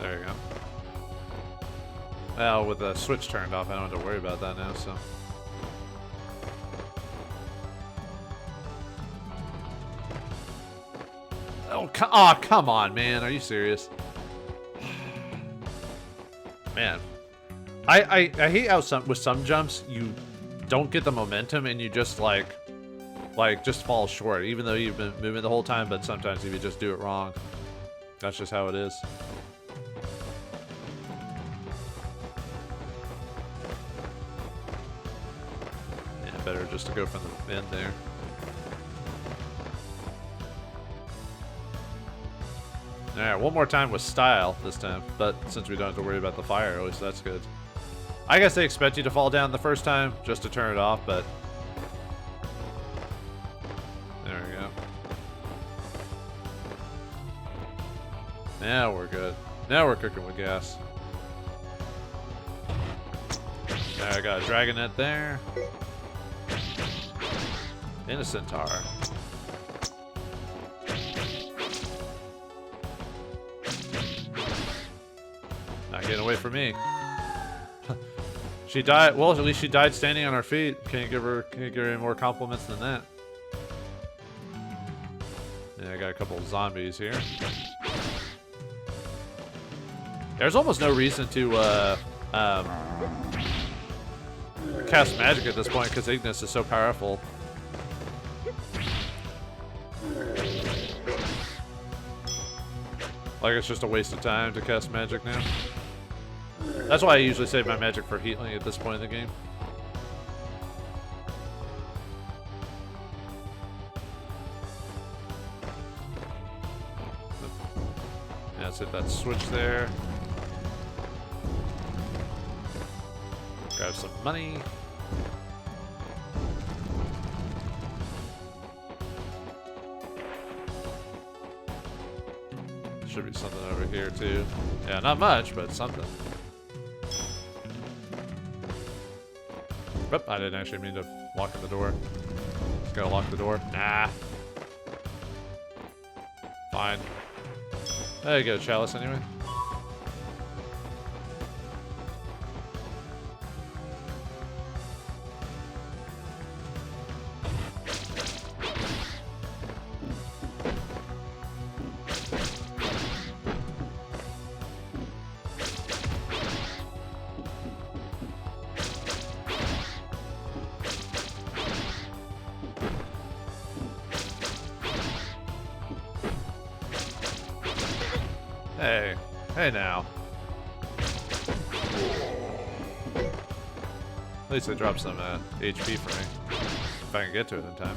There you go. Well, with the switch turned off, I don't have to worry about that now, so. Oh, come on, man. Are you serious? Man. I hate how with some jumps, you don't get the momentum and you just, like just fall short, even though you've been moving the whole time, but sometimes if you just do it wrong, that's just how it is. Yeah, better just to go from the end there. Alright, one more time with style this time, but since we don't have to worry about the fire, at least that's good. I guess they expect you to fall down the first time just to turn it off, but there we go. Now we're good. Now we're cooking with gas. Alright, I got a dragonette there. Innocent tar. Not getting away from me. She died. Well, at least she died standing on her feet. Can't give her any more compliments than that. Yeah, I got a couple of zombies here. There's almost no reason to cast magic at this point because Ignis is so powerful. Like it's just a waste of time to cast magic now. That's why I usually save my magic for healing at this point in the game. Yeah, let's hit that switch there. Grab some money. Should be something over here too. Yeah, not much, but something. Oop, I didn't actually mean to lock the door. Just gotta lock the door. Nah. Fine. There you go, chalice anyway. Hey now. At least they dropped some HP for me. If I can get to it in time.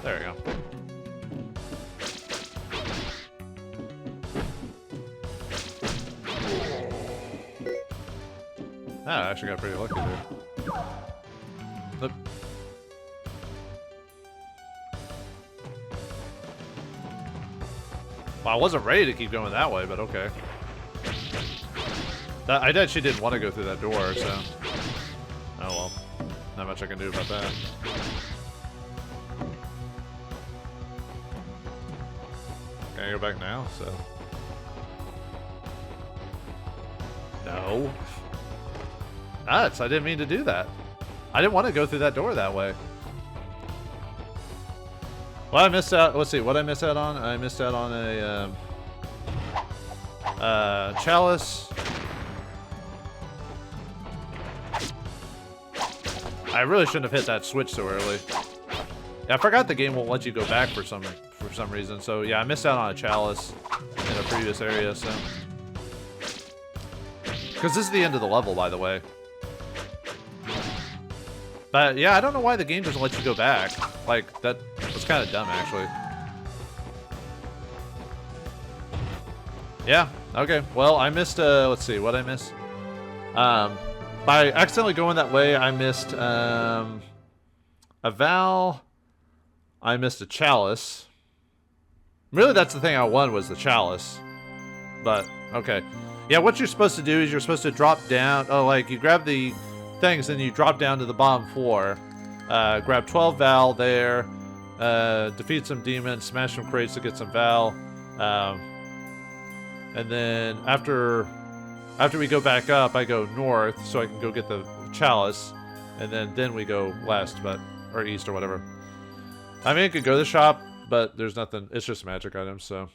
There we go. Ah, I actually got pretty lucky there. Oop. Well, I wasn't ready to keep going that way, but okay. I actually didn't want to go through that door, so... Oh well. Not much I can do about that. Can I go back now? So... No. Nuts, I didn't mean to do that. I didn't want to go through that door that way. Well, I missed out. Let's see. What I missed out on? I missed out on a chalice. I really shouldn't have hit that switch so early. Yeah, I forgot the game won't let you go back for some reason. So yeah, I missed out on a chalice in a previous area. So because this is the end of the level, by the way. But yeah, I don't know why the game doesn't let you go back. Like that. It's kind of dumb, actually. Yeah, okay. Well, I missed, let's see, what I missed? By accidentally going that way, I missed, a Val. I missed a chalice. Really, that's the thing I won was the chalice. But, okay. Yeah, what you're supposed to do is you're supposed to drop down. Oh, like you grab the things and you drop down to the bottom floor. Grab 12 Val there. Defeat some demons. Smash some crates to get some Val. And then after we go back up, I go north so I can go get the chalice. And then we go west, or east or whatever. I mean, I could go to the shop, but there's nothing. It's just magic items, so.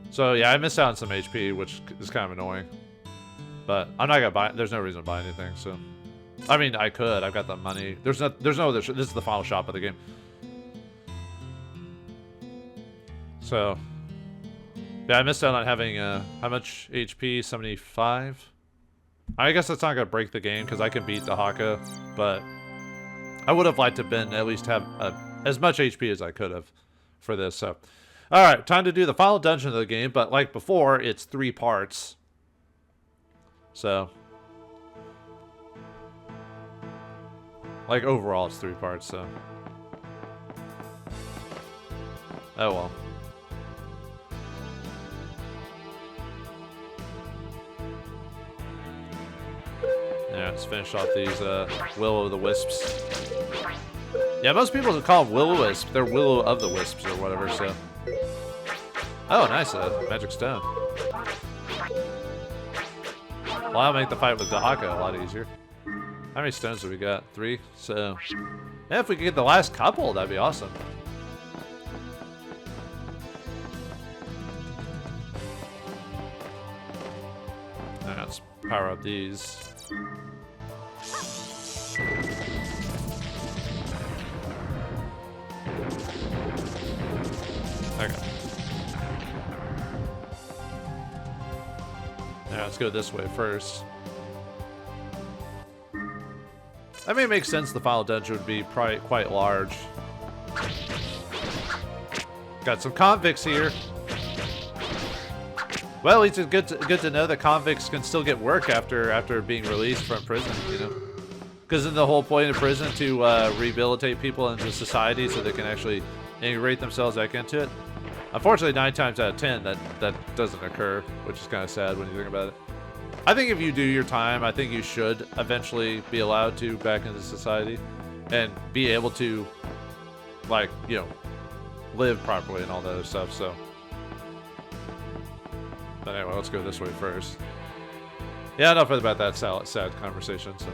So yeah, I missed out on some HP, which is kind of annoying. But I'm not gonna buy. There's no reason to buy anything. So, I mean, I could. I've got the money. There's no other. This is the final shop of the game. So, yeah, I missed out on having how much HP? 75. I guess that's not gonna break the game because I can beat the Haka, but I would have liked to been at least have as much HP as I could have for this. So. Alright, time to do the final dungeon of the game, but like before, it's 3 parts. So. Like overall, it's 3 parts, so. Oh well. Yeah, let's finish off these Will-o'-the-Wisps. Yeah, most people call them Will-o'-wisp. They're Will-o'-of-the-wisps or whatever, so. Oh, nice, magic stone. Well, that'll make the fight with the Haka a lot easier. How many stones do we got? 3? So, yeah, if we could get the last couple, that'd be awesome. Alright, let's power up these. Okay. Now let's go this way first. I mean, it makes sense the final dungeon would be probably quite large. Got some convicts here. Well, at least it's good to know that convicts can still get work after being released from prison, you know? Because isn't the whole point of prison to rehabilitate people into society so they can actually integrate themselves back into it? Unfortunately, 9 times out of 10, that doesn't occur, which is kind of sad when you think about it. I think if you do your time, I think you should eventually be allowed to back into society and be able to, like, you know, live properly and all that other stuff, so. But anyway, let's go this way first. Yeah, enough about that sad conversation, so.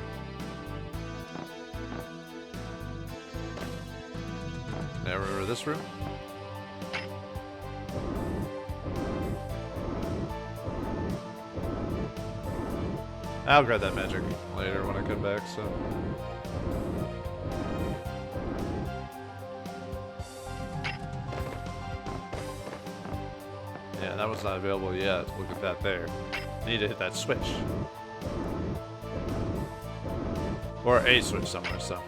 Now remember this room? I'll grab that magic later when I come back, so. Yeah, that one's not available yet. Look at that there. Need to hit that switch. Or a switch somewhere, so.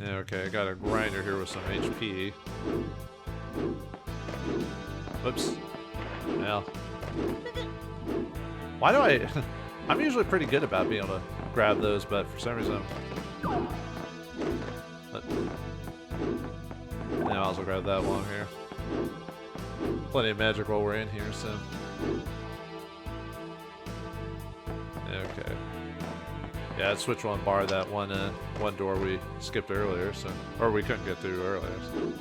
Yeah, okay, I got a grinder here with some HP. Whoops. Well. Why do I... I'm usually pretty good about being able to grab those, but for some reason... Yeah, I'll also grab that one here. Plenty of magic while we're in here, so... Okay. Yeah, I'd switch one bar that one door we skipped earlier, so... Or we couldn't get through earlier, so...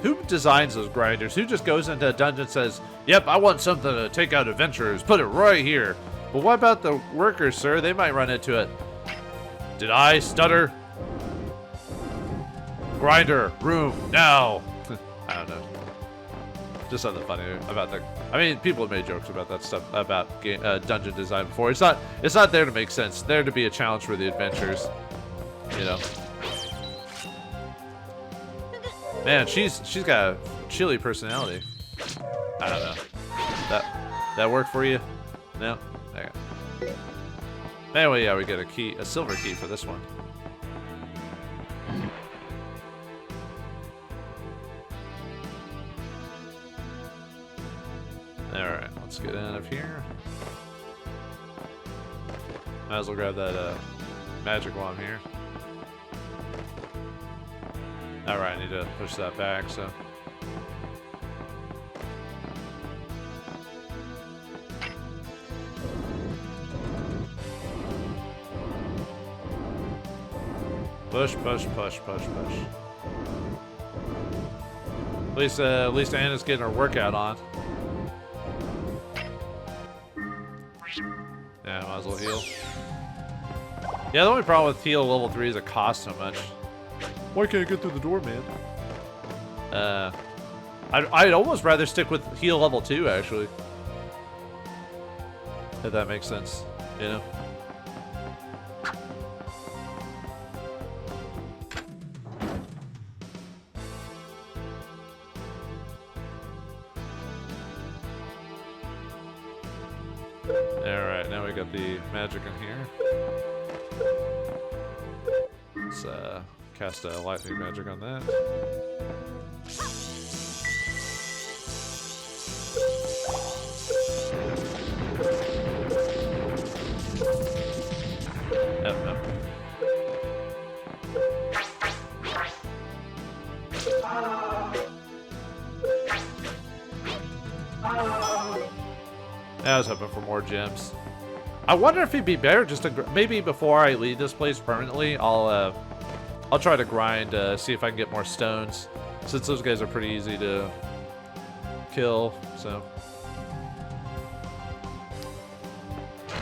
Who designs those grinders? Who just goes into a dungeon and says, yep, I want something to take out adventurers. Put it right here. But what about the workers, sir? They might run into it. Did I stutter? Grinder, room, now. I don't know. Just something funny about that. I mean, people have made jokes about that stuff, about dungeon design before. It's not there to make sense. It's there to be a challenge for the adventurers. You know. Man, she's got a chilly personality. I don't know. That work for you? No? Okay. Anyway, yeah, we get a silver key for this one. get out of here. Might as well grab that magic while I'm here. Alright, I need to push that back, so. Push, push, push, push, push. At least Anna's getting her workout on. Yeah, might as well heal. Yeah, the only problem with heal level 3 is it costs so much. Why can't I get through the door, man? I'd almost rather stick with heal level 2, actually. If that makes sense, you know? Alright, now we got the magic in here. Let's cast a lightning magic on that. Yep. I was hoping for more gems. I wonder if it'd be better just to maybe before I leave this place permanently, I'll try to grind, see if I can get more stones, since those guys are pretty easy to kill. So,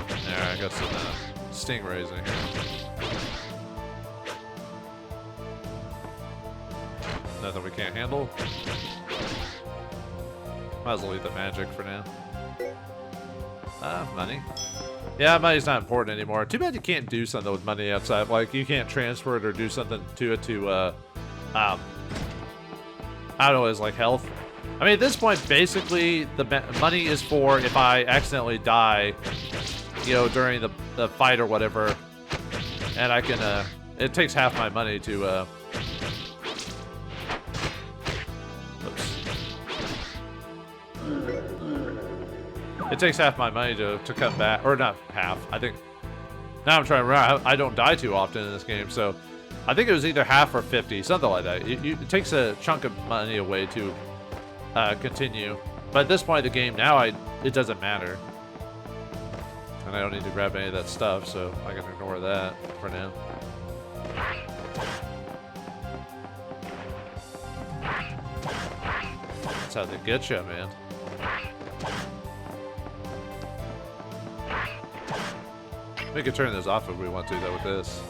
alright, I got some stingrays in here. Nothing we can't handle. Might as well eat the magic for now. Money. Yeah, money's not important anymore. Too bad you can't do something with money outside. Like, you can't transfer it or do something to it to, I don't know, it's like health. I mean, at this point, basically, the money is for if I accidentally die, you know, during the fight or whatever. And I can, it takes half my money to, it takes half my money to come back, or not half, I think, now I'm trying to remember, I don't die too often in this game, so I think it was either half or 50, something like that. It takes a chunk of money away to continue, but at this point in the game now, it doesn't matter. And I don't need to grab any of that stuff, so I can ignore that for now. That's how they get you, man. We could turn this off if we want to, though, with this.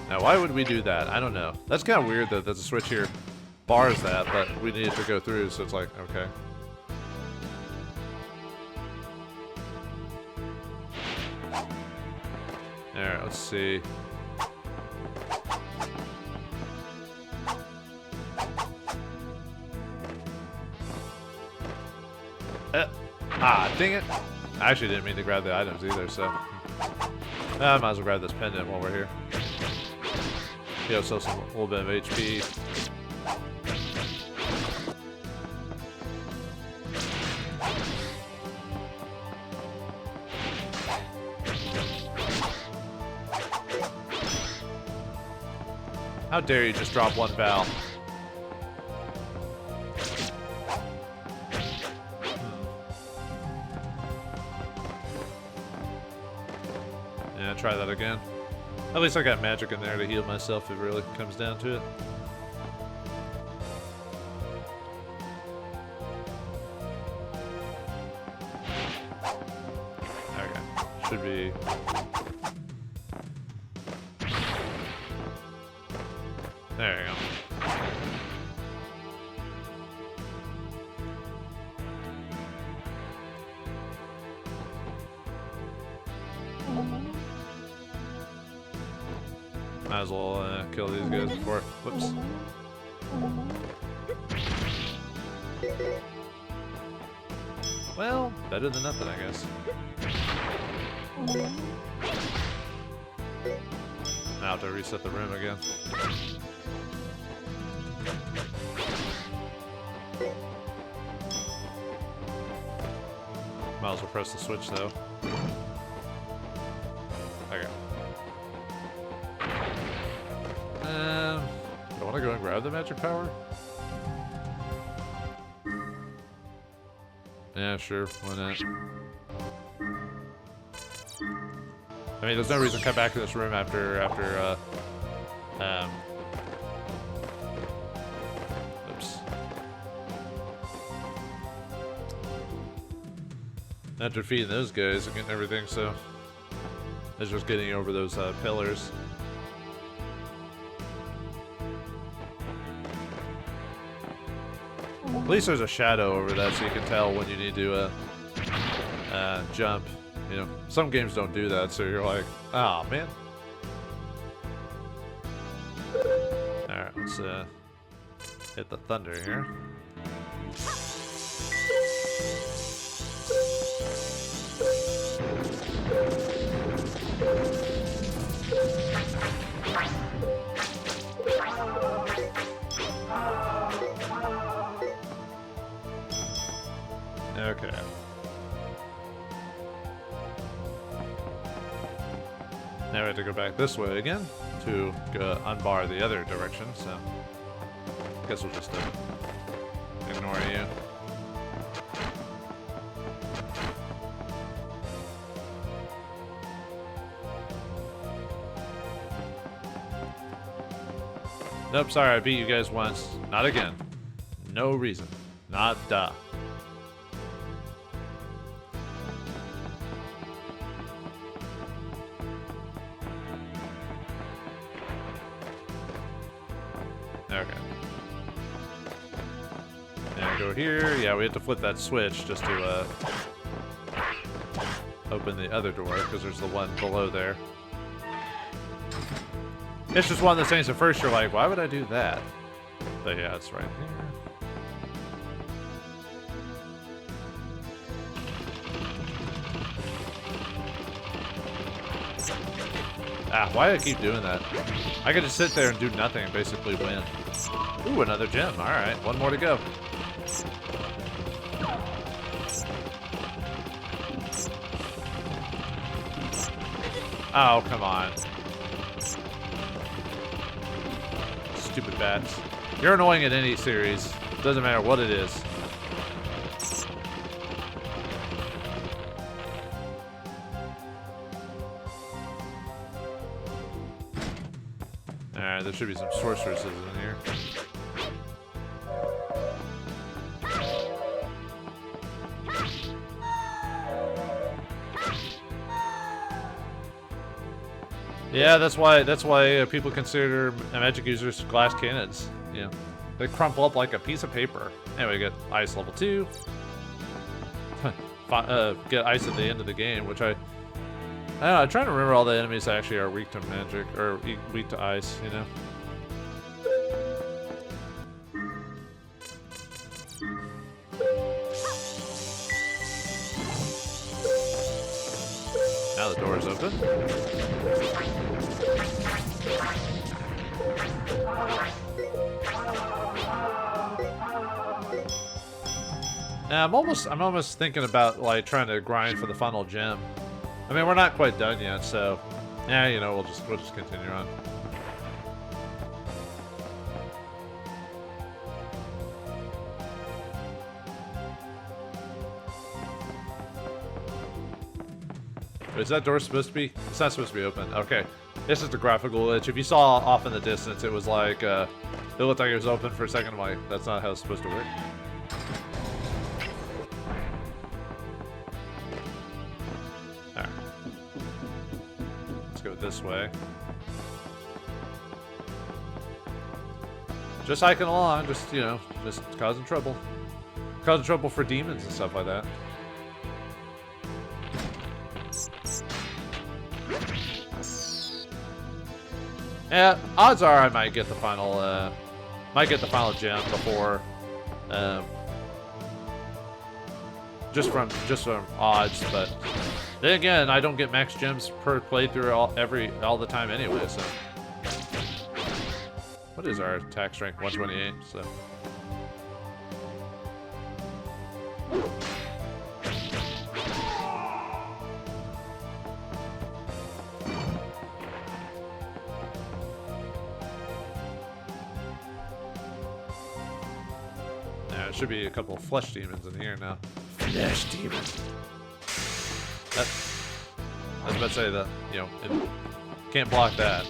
Now, why would we do that? I don't know. That's kind of weird that the switch here bars that, but we need it to go through, so it's like, okay. Alright, let's see. Dang it. I actually didn't mean to grab the items either, so I might as well grab this pendant while we're here. Heal ourselves a little bit of HP. How dare you just drop one Val? Yeah, try that again. At least I got magic in there to heal myself if it really comes down to it. Okay, should be... There you go. Might as well kill these guys before. Whoops. Well, better than nothing, I guess. Now I have to reset the room again. Might as well press the switch though. Okay. Do I want to go and grab the magic power? Yeah, sure. Why not? I mean, there's no reason to come back to this room after oops. After defeating those guys and getting everything, so it's just getting over those pillars. At least there's a shadow over that, so you can tell when you need to jump. You know, some games don't do that, so you're like, oh man. Alright, let's hit the thunder here. Okay. Now we have to go back this way again to unbar the other direction, so I guess we'll just ignore you. Nope, sorry, I beat you guys once. Not again. No reason. Not duh. Okay. Now go here. Yeah, we have to flip that switch just to open the other door, because there's the one below there. It's just one of those things at first you're like, why would I do that? But yeah, it's right here. Ah, why do I keep doing that? I could just sit there and do nothing and basically win. Ooh, another gem. Alright, one more to go. Oh, come on. Stupid bats. You're annoying in any series. Doesn't matter what it is. Alright, there should be some sorceresses in here. Yeah, that's why people consider magic users glass cannons. You know, they crumple up like a piece of paper. Anyway, get ice level 2. Get ice at the end of the game, which I don't know, I'm trying to remember all the enemies that actually are weak to magic, or weak to ice, you know? Now the door is open. Now I'm almost thinking about like trying to grind for the final gem. I mean, we're not quite done yet, so yeah, you know, we'll just continue on. Is that door supposed to be? It's not supposed to be open. Okay. This is the graphical glitch. If you saw off in the distance, it was like, it looked like it was open for a second. I'm like, that's not how it's supposed to work. Alright. Let's go this way. Just hiking along, just, you know, just causing trouble. Causing trouble for demons and stuff like that. Yeah, odds are I might get the final gem before, just from odds. But then again, I don't get max gems per playthrough all the time anyway. So, what is our attack strength? 128. So. There should be a couple of flesh demons in here now. Flesh demon. I was about to say that, you know, it can't block that.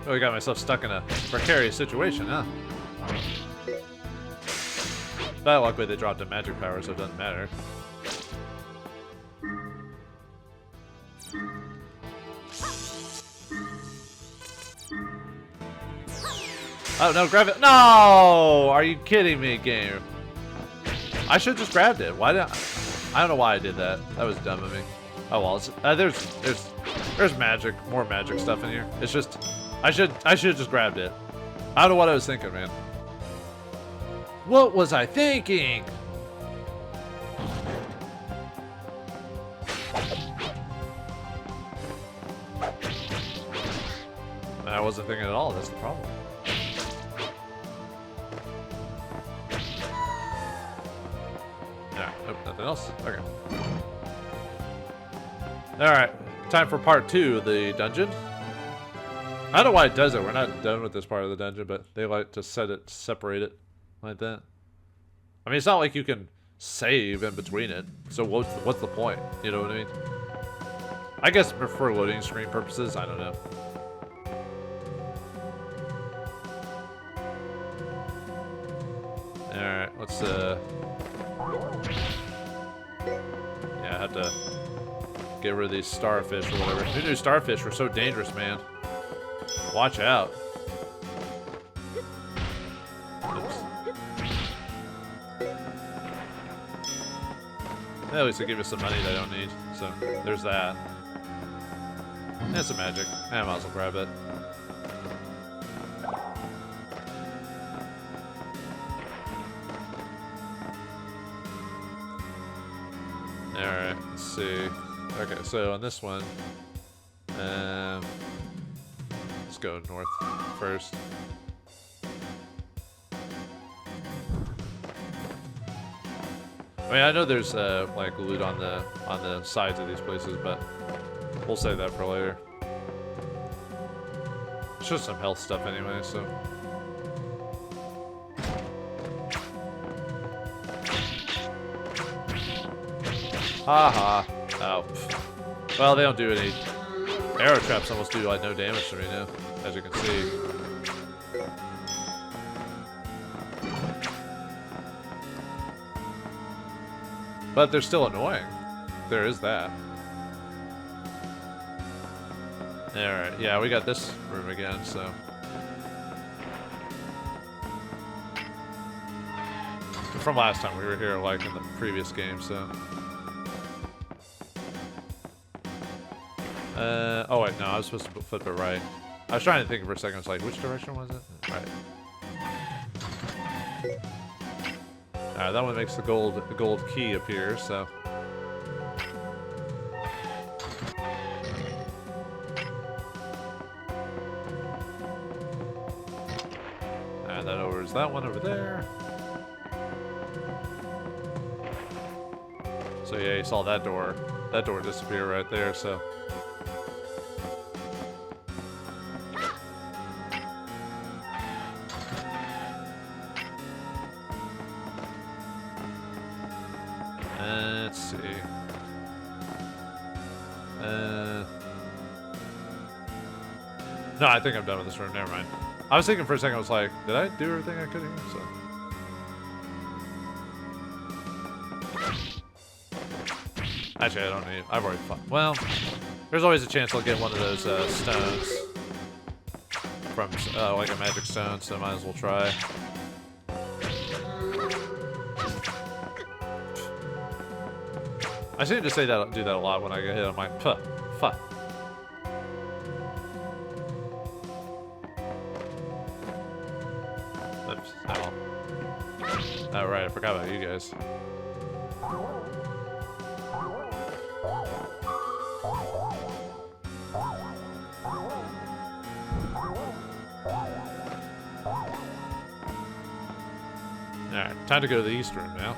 Oh, I got myself stuck in a precarious situation, huh? But luckily they dropped a magic power, so it doesn't matter. Oh, no, grab it. No! Are you kidding me, game? I should have just grabbed it. Why did I don't know why I did that. That was dumb of me. Oh, well, it's, there's magic, more magic stuff in here. It's just, I should have just grabbed it. I don't know what I was thinking, man. What was I thinking? I wasn't thinking at all. That's the problem. Yeah, nope, nothing else. Okay. Alright, time for part 2 of the dungeon. I don't know why it does it. We're not done with this part of the dungeon, but they like to separate it like that. I mean, it's not like you can save in between it. So what's the point? You know what I mean? I guess for loading screen purposes, I don't know. Alright, let's yeah, I have to get rid of these starfish or whatever. Who knew starfish were so dangerous, man? Watch out. Oops. Yeah, at least they give us some money that I don't need. So, there's that. And some magic. I might as well grab it. Alright, let's see. Okay, so on this one, let's go north first. I mean, I know there's like loot on the sides of these places, but we'll save that for later. It's just some health stuff anyway, so. Haha. Oh. Well, they don't do any. Arrow traps almost do like no damage to me now, as you can see. But they're still annoying. There is that. Alright, yeah, we got this room again, so. From last time, we were here like in the previous game, so. Oh wait, no, I was supposed to flip it right. I was trying to think for a second, it's like, which direction was it? Right. Alright, that one makes the gold key appear, so. And that overs that one over there. So yeah, you saw that door disappear right there, so. Let's see. No, I think I'm done with this room. Never mind. I was thinking for a second, I was like, did I do everything I could here? So. Actually, I don't need. I've already fought. Well, there's always a chance I'll get one of those stones from like a magic stone, so I might as well try. I seem to say that do that a lot when I get hit. I'm like, puh, fuck. Oops. Oh, right, I forgot about you guys. Alright, time to go to the east room now.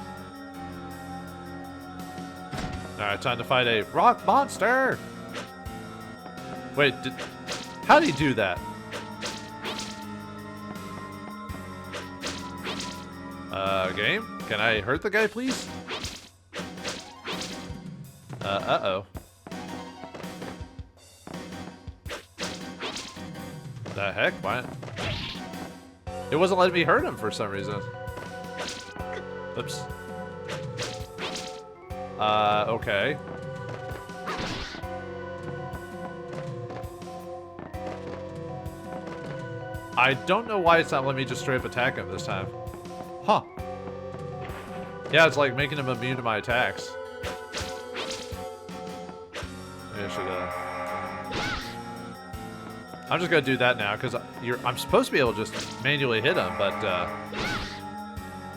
Alright, time to fight a rock monster! Wait, how did he do that? Game? Can I hurt the guy, please? Uh-oh. The heck? Why? It wasn't letting me hurt him for some reason. Oops. Okay. I don't know why it's not letting me just straight up attack him this time. Huh. Yeah, it's like making him immune to my attacks. Maybe I should, I'm just gonna do that now, because I'm supposed to be able to just manually hit him, but,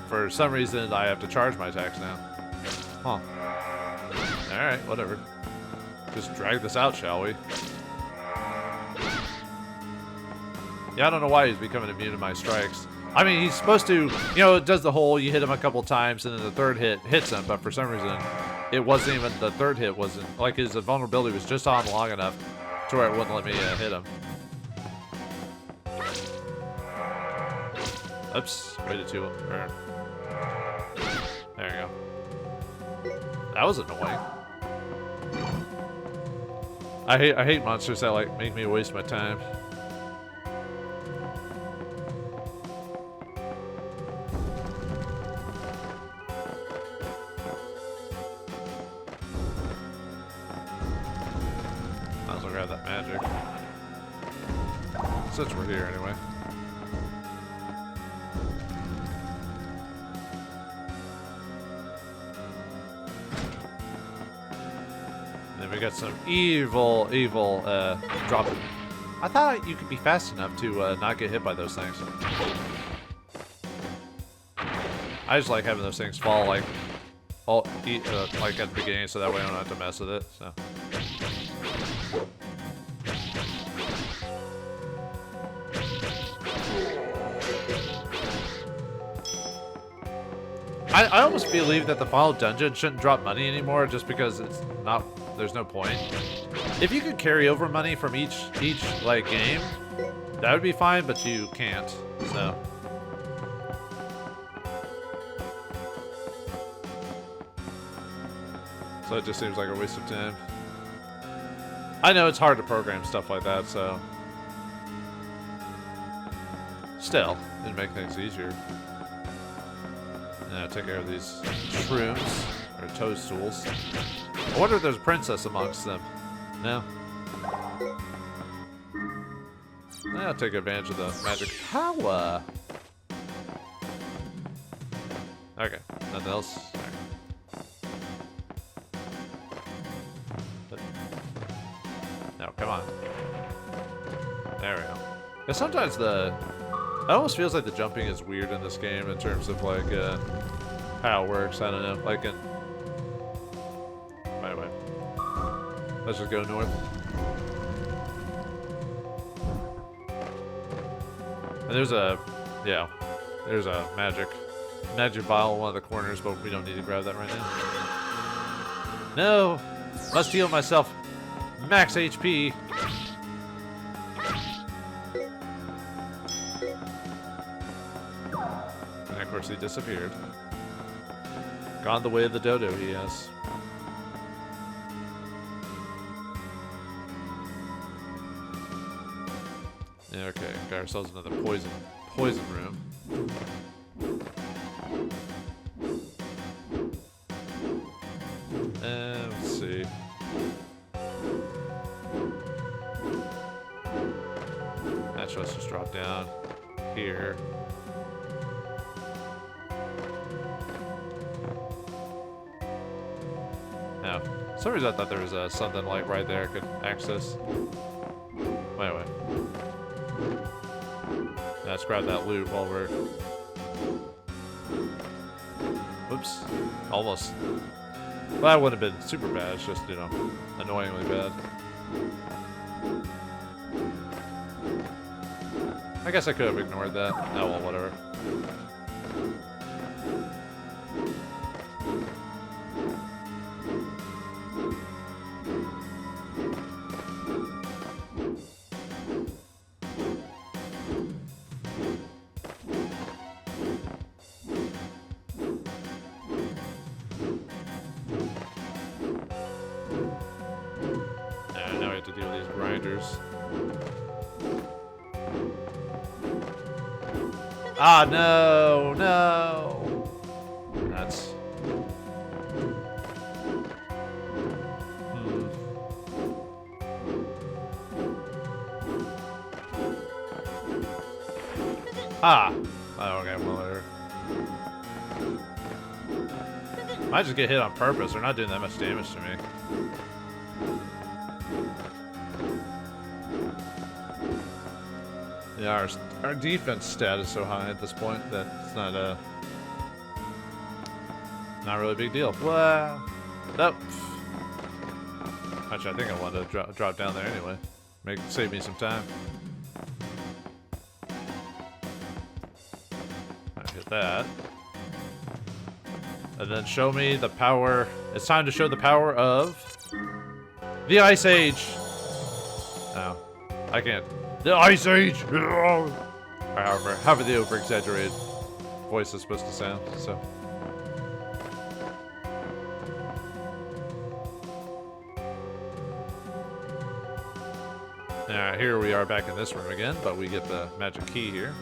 for some reason I have to charge my attacks now. Huh. Alright, whatever. Just drag this out, shall we? Yeah, I don't know why he's becoming immune to my strikes. I mean, he's supposed to, you know, it does the whole, you hit him a couple times and then the third hit hits him, but for some reason, it wasn't even, the third hit wasn't, like his vulnerability was just on long enough to where it wouldn't let me hit him. Oops, waited too long. There you go. That was annoying. I hate monsters that, like, make me waste my time. Grab that magic. Since we're here anyway. And then we got some evil drop. I thought you could be fast enough to not get hit by those things. I just like having those things fall like like at the beginning, so that way I don't have to mess with it. So. I almost believe that the final dungeon shouldn't drop money anymore, just because it's not. There's no point. If you could carry over money from each like game, that would be fine, but you can't. So. So it just seems like a waste of time. I know it's hard to program stuff like that, so. Still, it'd make things easier. Now take care of these shrooms, or toadstools. I wonder if there's a princess amongst them. No? I'll take advantage of the magic power. Okay, nothing else? Right. No, come on. There we go. And sometimes it almost feels like the jumping is weird in this game in terms of like how it works. I don't know. Like in. Anyway, let's just go north. And there's a magic vial in one of the corners, but we don't need to grab that right now. No, must heal myself. Max HP. Of course, he disappeared. Gone the way of the dodo, he has. Yeah, okay, got ourselves another poison room. Let's see. Actually, let's just drop down here. No. For some reason I thought there was something like right there I could access. Anyway. Let's grab that loot while we're... Whoops. Almost. Well, that wouldn't have been super bad. It's just, you know, annoyingly bad. I guess I could have ignored that. Oh, well, whatever. characters. Ah, no, no. That's... Ah! Oh, okay, well, there. Might just get hit on purpose. They're not doing that much damage to me. Yeah, our defense stat is so high at this point that it's not really a big deal. Wow. Nope. Actually, I think I wanted to drop down there anyway. Save me some time. Hit that. And then show me the power. It's time to show the power of the Ice Age. No, I can't. The Ice Age. Or however the over-exaggerated voice is supposed to sound. So. Alright, here we are back in this room again, but we get the magic key here.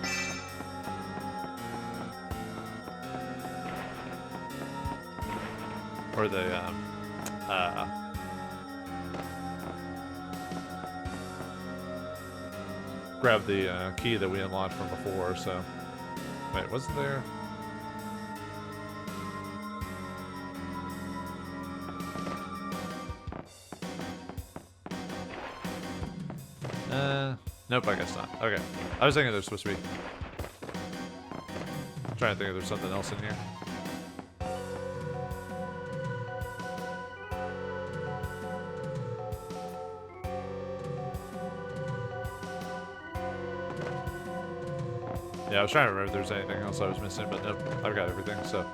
Or the, grab the key that we unlocked from before, so... Wait, wasn't there... Nope, I guess not. Okay. I was thinking there's supposed to be... I'm trying to think if there's something else in here. Yeah, I was trying to remember if there's anything else I was missing, but nope, I've got everything, so...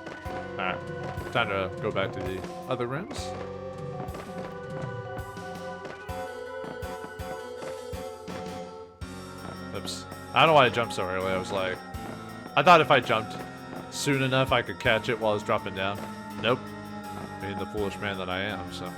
Alright, time to go back to the other rooms. Oops. I don't know why I jumped so early, I was like... I thought if I jumped soon enough I could catch it while I was dropping down. Nope. Being the foolish man that I am, so...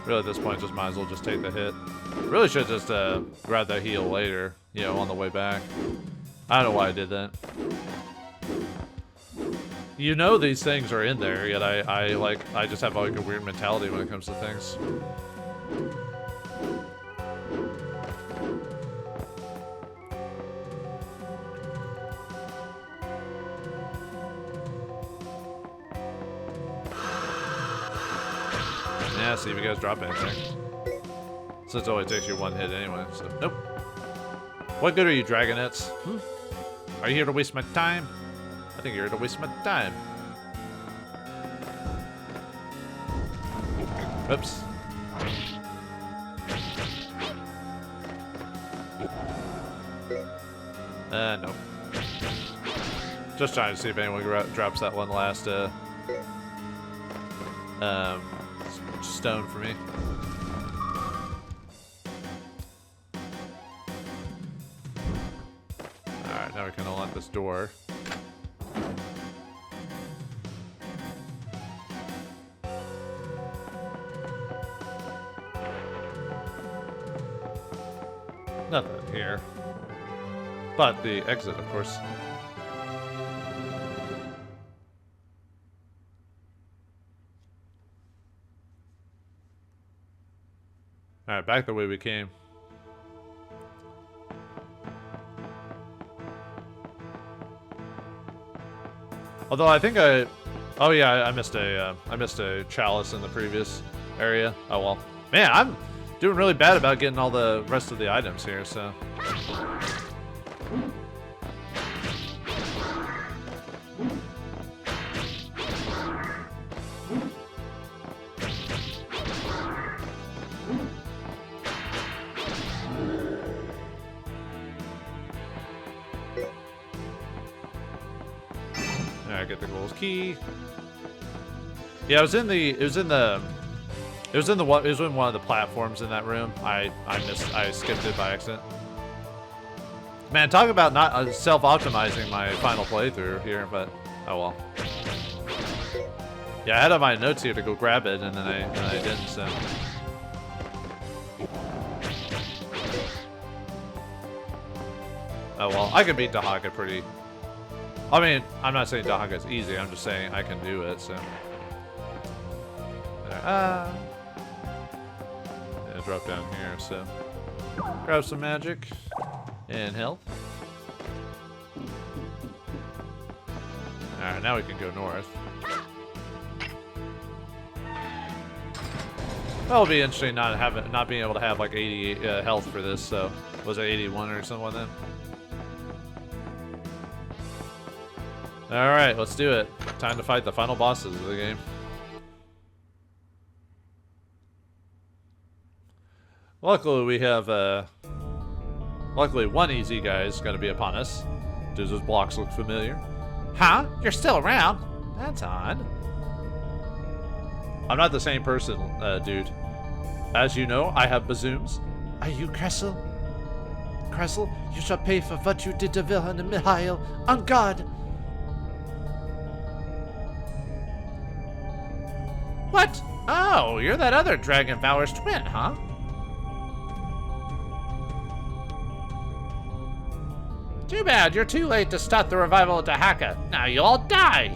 Really, at this point, just might as well just take the hit. Really should just grab that heal later, you know, on the way back. I don't know why I did that. You know these things are in there, yet I just have like a weird mentality when it comes to things. Yeah, see if you guys drop anything. Since it only takes you one hit anyway, so nope. What good are you, Dragonets? Are you here to waste my time? I think you're here to waste my time. Oops. Nope. Just trying to see if anyone drops that one last, stone for me. Alright, now we can unlock this door. Nothing here. But the exit, of course. Alright, back the way we came. Although I think oh yeah, I missed a chalice in the previous area. Oh well. Man, I'm doing really bad about getting all the rest of the items here, so. Alright, get the gold key. Yeah, it was in one of the platforms in that room. I skipped it by accident. Man, talk about not self-optimizing my final playthrough here, but oh well. Yeah, I had on my notes here to go grab it, and then I didn't, so. Oh well, I can beat Dahaka pretty. I mean, I'm not saying Dahaka's easy, I'm just saying I can do it, so. Yeah, drop down here, so. Grab some magic and health. Alright, now we can go north. That'll be interesting not being able to have like 80 health for this, so. Was it 81 or something like that? Alright, let's do it. Time to fight the final bosses of the game. Luckily, we have, luckily one easy guy is going to be upon us. Does those blocks look familiar? Huh? You're still around? That's odd. I'm not the same person, dude. As you know, I have bazooms. Are you Kressel? Kressel, you shall pay for what you did to Wilhelm and Mihael. On guard! What? Oh, you're that other Dragon Valor's twin, huh? Too bad, you're too late to stop the revival of Dahaka. Now you'll all die!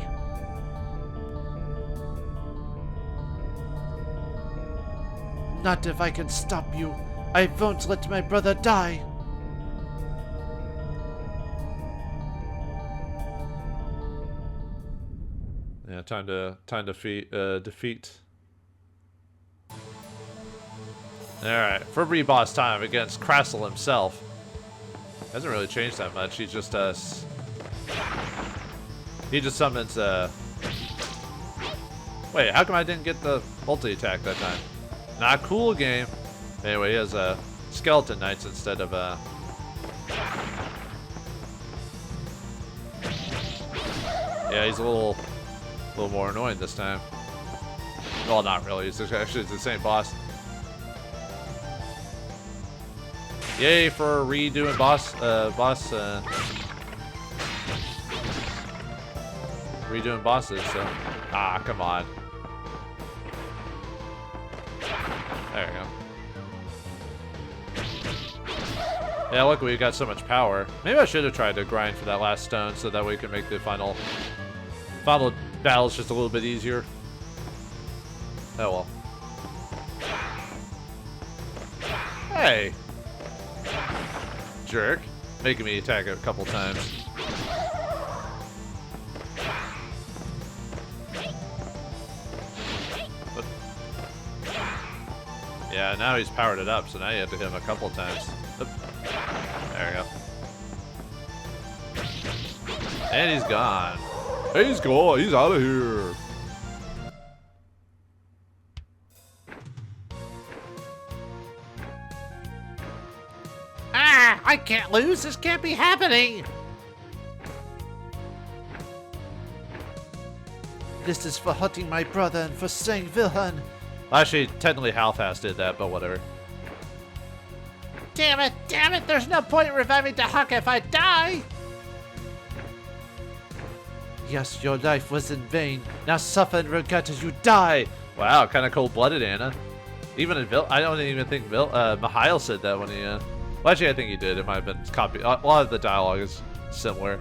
Not if I can stop you. I won't let my brother die. Yeah, time to defeat. Alright, for reboss time against Kressel himself. Hasn't really changed that much. He's just he just summons wait, how come I didn't get the multi attack that time? Not cool game. Anyway, he has skeleton knights instead of yeah, he's a little more annoying this time. Well, not really. It's actually the same boss. Yay for redoing redoing bosses. So, come on. There we go. Yeah, look, we got so much power. Maybe I should have tried to grind for that last stone so that we can make the final battles just a little bit easier. Oh well. Hey! Jerk. Making me attack it a couple times. But, yeah, now he's powered it up, so now you have to hit him a couple times. Oop. There we go. And he's gone. He's gone. He's out of here. I can't lose. This can't be happening. This is for hunting my brother and for saying Wilhelm. Actually, technically Halfast did that, but whatever. Damn it, there's no point in reviving Dahaka if I die. Yes, your life was in vain. Now suffer and regret as you die. Wow, kind of cold-blooded, Anna. Even in I don't even think Mihael said that when he. Well, actually, I think he did. It might have been copied. A lot of the dialogue is similar.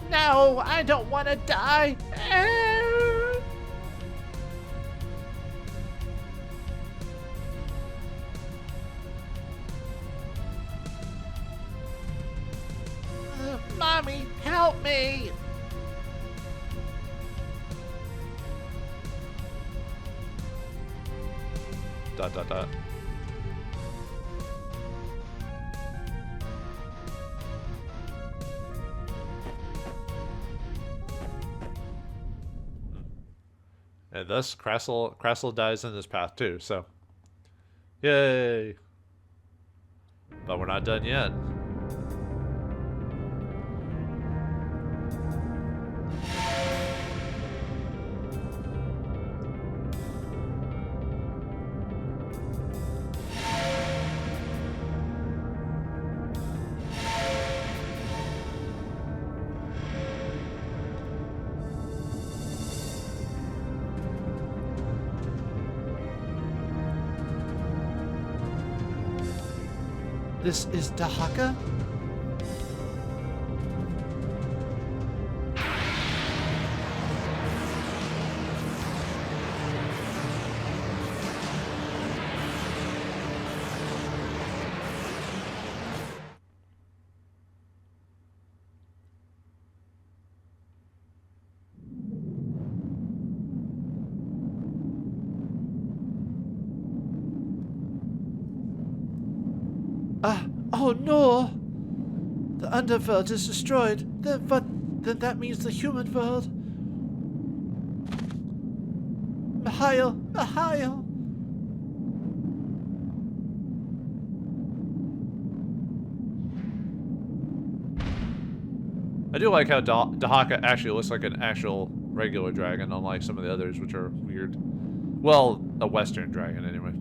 No, I don't want to die. Mommy, help me. Dot dot dot. And thus, Kressel dies in this path too, so. Yay! But we're not done yet. This is Dahaka? Oh no! The underworld is destroyed. Then that means the human world. Mihael! Mihael! I do like how Dahaka actually looks like an actual regular dragon, unlike some of the others, which are weird. Well, a Western dragon, anyway.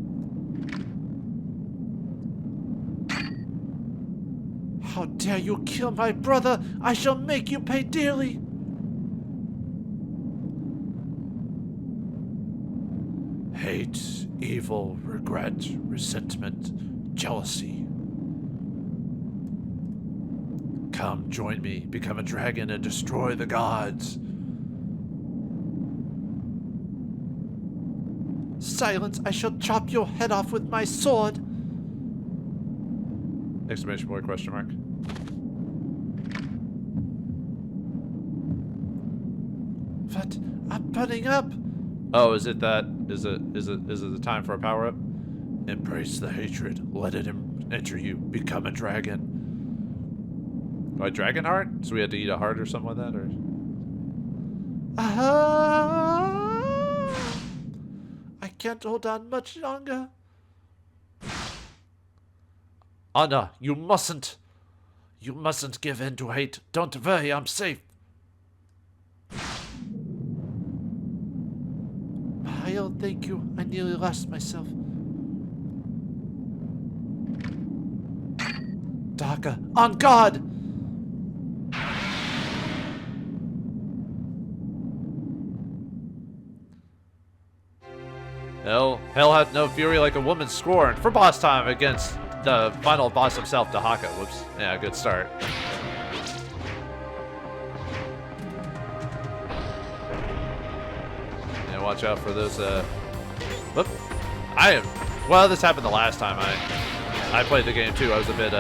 How dare you kill my brother! I shall make you pay dearly! Hate, evil, regret, resentment, jealousy. Come, join me, become a dragon, and destroy the gods. Silence! I shall chop your head off with my sword! Exclamation point, question mark. But I'm burning up! Oh, is it that? Is it the time for a power up? Embrace the hatred. Let it enter you. Become a dragon. Oh, a dragon heart? So we had to eat a heart or something like that, or? I can't hold on much longer. Anna, you mustn't. You mustn't give in to hate. Don't worry, I'm safe. Mihael, thank you. I nearly lost myself. Dahaka, on guard! Hell hath no fury like a woman scorned. For boss time against the final boss himself, Dahaka. Whoops. Yeah, good start. Yeah, watch out for those, whoop. Well, this happened the last time I played the game too. I was a bit,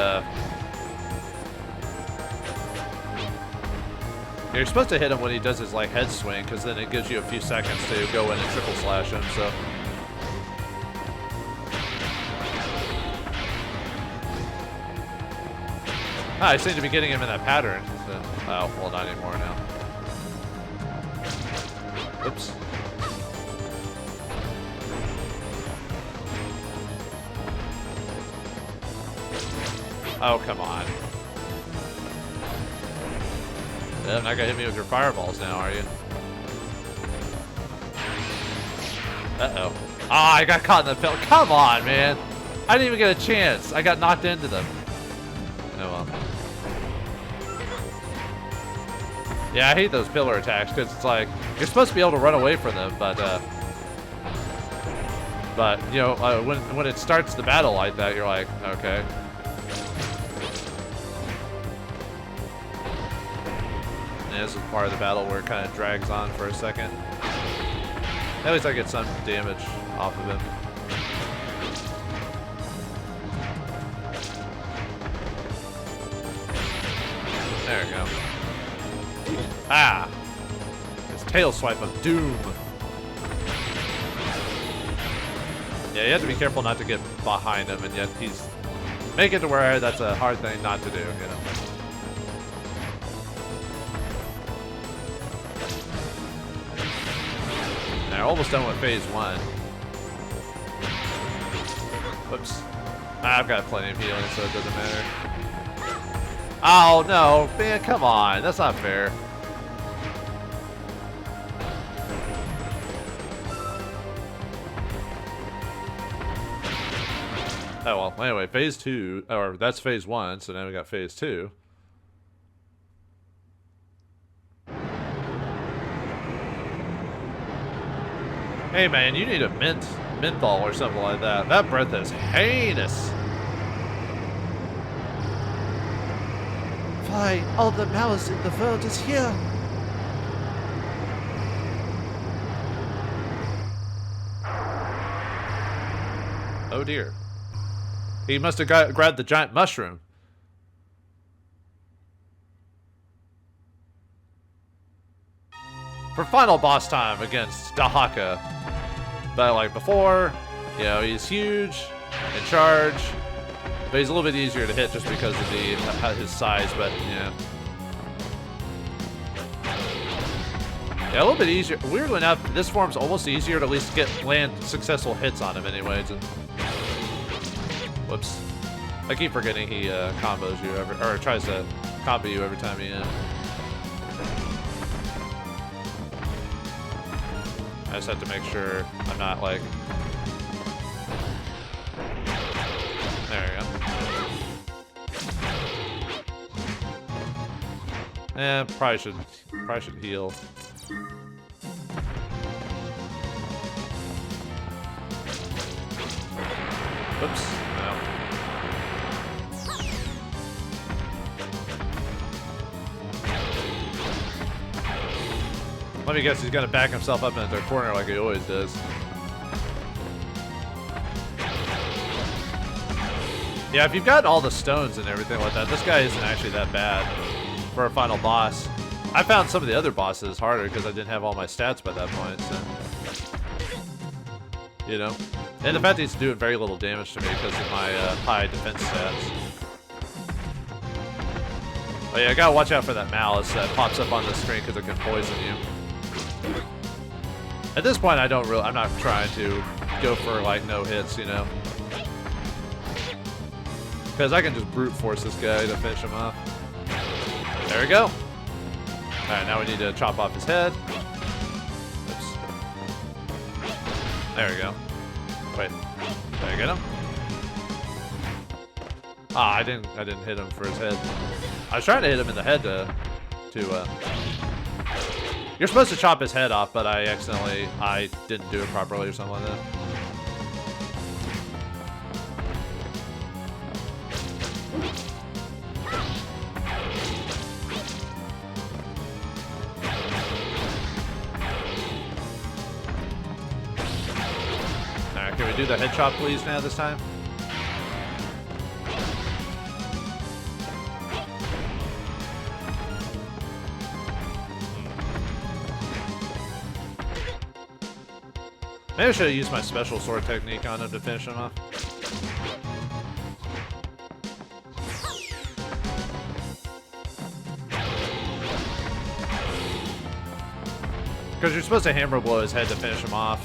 You're supposed to hit him when he does his, like, head swing, because then it gives you a few seconds to go in and triple slash him, so. I seem to be getting him in that pattern. So, oh, well, not anymore now. Oops. Oh, come on. Yeah, not gonna hit me with your fireballs now, are you? Uh-oh. Ah, I got caught in the pillar. Come on, man. I didn't even get a chance. I got knocked into them. Oh, well. Yeah, I hate those pillar attacks because it's like you're supposed to be able to run away from them, but you know, when it starts the battle like that, you're like, okay. And this is part of the battle where it kind of drags on for a second. At least I get some damage off of him. There we go. Ah! His tail swipe of doom. Yeah, you have to be careful not to get behind him, and yet he's making it to where that's a hard thing not to do, you know. Now, almost done with phase 1. Whoops. I've got plenty of healing, so it doesn't matter. Oh, no. Man, come on. That's not fair. Oh, well. Anyway, phase 2. Or, that's phase 1, so now we got phase 2. Hey, man, you need a menthol or something like that. That breath is heinous. Why, all the malice in the world is here. Oh dear. He must have grabbed the giant mushroom. For final boss time against Dahaka. But like before, you know, he's huge, in charge, but he's a little bit easier to hit just because of his size, but yeah. Yeah, a little bit easier. Weirdly enough, this form's almost easier to at least land successful hits on him anyways. Whoops. I keep forgetting he combos you or tries to combo you every time he I just have to make sure I'm not like... There you go. Eh, probably should heal. Whoops. No. Let me guess, he's gonna back himself up into the corner like he always does. Yeah, if you've got all the stones and everything like that, this guy isn't actually that bad for a final boss. I found some of the other bosses harder because I didn't have all my stats by that point, so... You know? And the fact that he's doing very little damage to me because of my high defense stats. But yeah, I gotta watch out for that malice that pops up on the screen because it can poison you. At this point, I'm not trying to go for like no hits, you know? Because I can just brute force this guy to finish him off. There we go. Alright, now we need to chop off his head. Oops. There we go. Wait. Did I get him? Ah, I didn't hit him for his head. I was trying to hit him in the head to You're supposed to chop his head off, but I didn't do it properly or something like that. Alright, can we do the head chop please now this time? Maybe I should have used my special sword technique on him to finish him off. Because you're supposed to hammer blow his head to finish him off.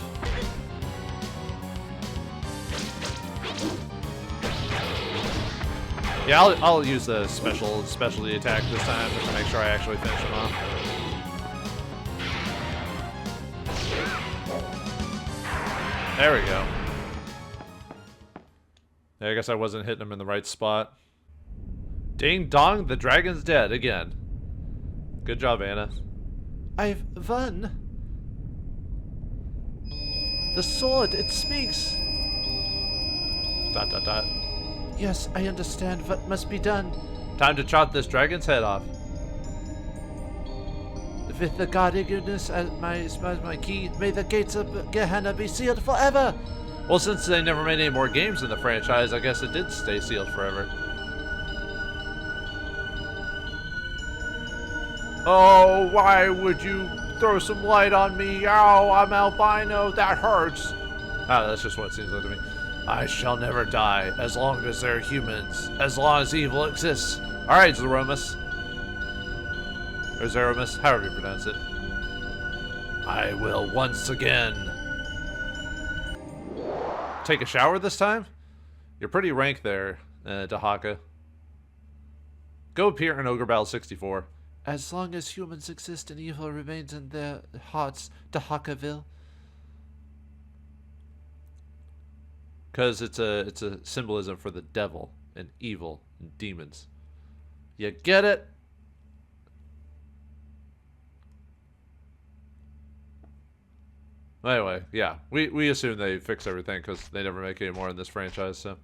Yeah, I'll use the specialty attack this time just to make sure I actually finish him off. There we go. Yeah, I guess I wasn't hitting him in the right spot. Ding dong, the dragon's dead again. Good job, Anna. I've won. The sword, it speaks. ... Yes, I understand what must be done. Time to chop this dragon's head off. With the godliness as my key, may the gates of Gehenna be sealed forever. Well, since they never made any more games in the franchise, I guess it did stay sealed forever. Oh, why would you throw some light on me? Ow, I'm albino, that hurts. Ah, that's just what it seems like to me. I shall never die, as long as there are humans, as long as evil exists. Alright, Zeromus. Or Zeromus, however you pronounce it. I will once again take a shower this time? You're pretty rank there, Dahaka. Go appear in Ogre Battle 64. As long as humans exist and evil remains in their hearts, Dahakaville. Because it's a symbolism for the devil and evil and demons. You get it? Anyway, yeah, we assume they fix everything because they never make any more in this franchise, so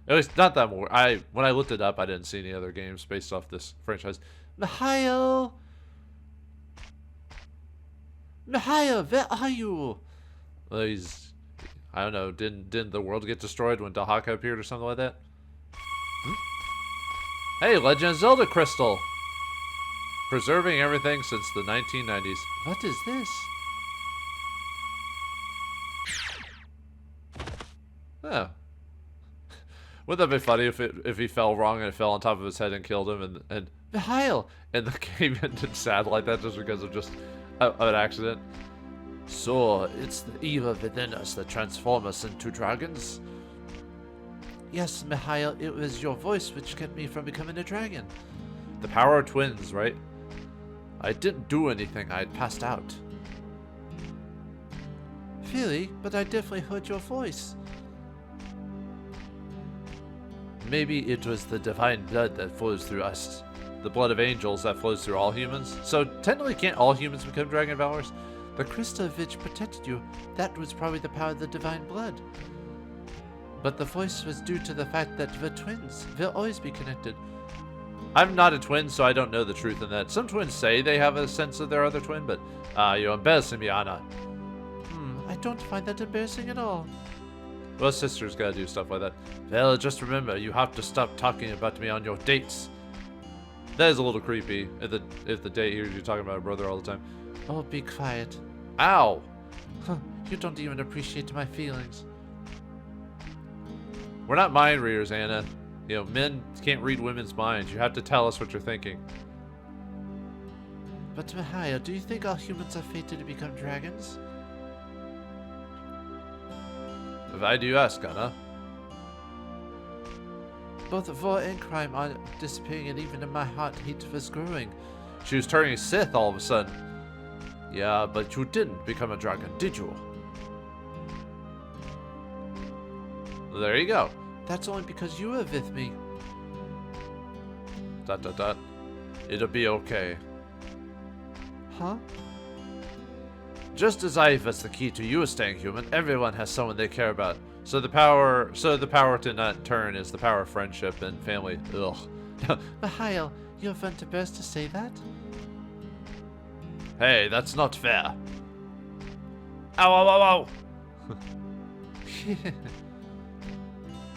At least not that more. When I looked it up, I didn't see any other games based off this franchise. Mihael! Mihael, where are you? Well, I don't know. Didn't the world get destroyed when Dahaka appeared or something like that? Hey, Legend of Zelda crystal. Preserving everything since the 1990s. What is this? Yeah. Wouldn't that be funny if he fell wrong and it fell on top of his head and killed him and Mihael! the game ended sad like that just because of just an accident? So, it's the evil within us that transform us into dragons? Yes, Mihael, it was your voice which kept me from becoming a dragon. The power of twins, right? I didn't do anything, I had passed out. Really? But I definitely heard your voice. Maybe it was the divine blood that flows through us. The blood of angels that flows through all humans. So technically can't all humans become Dragon Valors? The crystal which protected you, that was probably the power of the divine blood. But the voice was due to the fact that we're twins. We'll always be connected. I'm not a twin, so I don't know the truth in that. Some twins say they have a sense of their other twin, but you're embarrassing me, Anna. I don't find that embarrassing at all. Well, sisters gotta do stuff like that. Well, just remember, you have to stop talking about me on your dates. That is a little creepy. If the date hears you talking about a brother all the time. Oh, be quiet. Ow! You don't even appreciate my feelings. We're not mind readers, Anna. You know, men can't read women's minds. You have to tell us what you're thinking. But Mihael, do you think all humans are fated to become dragons? If I do ask, Anna. Both war and crime are disappearing, and even in my heart, hate was growing. She was turning Sith all of a sudden. Yeah, but you didn't become a dragon, did you? Well, there you go. That's only because you were with me. ... It'll be okay. Huh? Just as I was the key to you staying human, everyone has someone they care about. So the power to not turn is the power of friendship and family. Ugh. Mihael, you want to burst to say that? Hey, that's not fair. Ow, ow, ow, ow!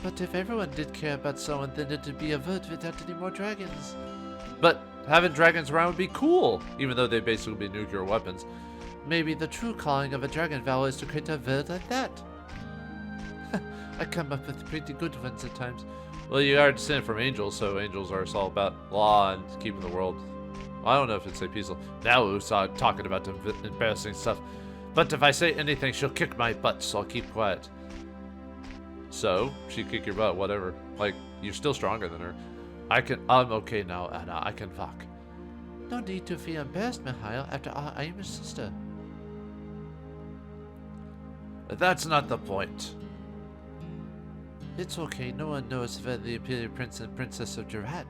But if everyone did care about someone, then it'd be a world without any more dragons. But having dragons around would be cool, even though they basically be nuclear weapons. Maybe the true calling of a Dragon Valor is to create a world like that. I come up with pretty good ones at times. Well, you are descended from angels, so angels are all about law and keeping the world. I don't know if it's a peaceful. Now we start talking about the embarrassing stuff. But if I say anything, she'll kick my butt, so I'll keep quiet. So, she kick your butt, whatever. Like, you're still stronger than her. I'm okay now, Anna. I can walk. No need to feel embarrassed, Mihael. After all, I am your sister. That's not the point. It's okay. No one knows where the Imperial Prince and Princess of Jurat.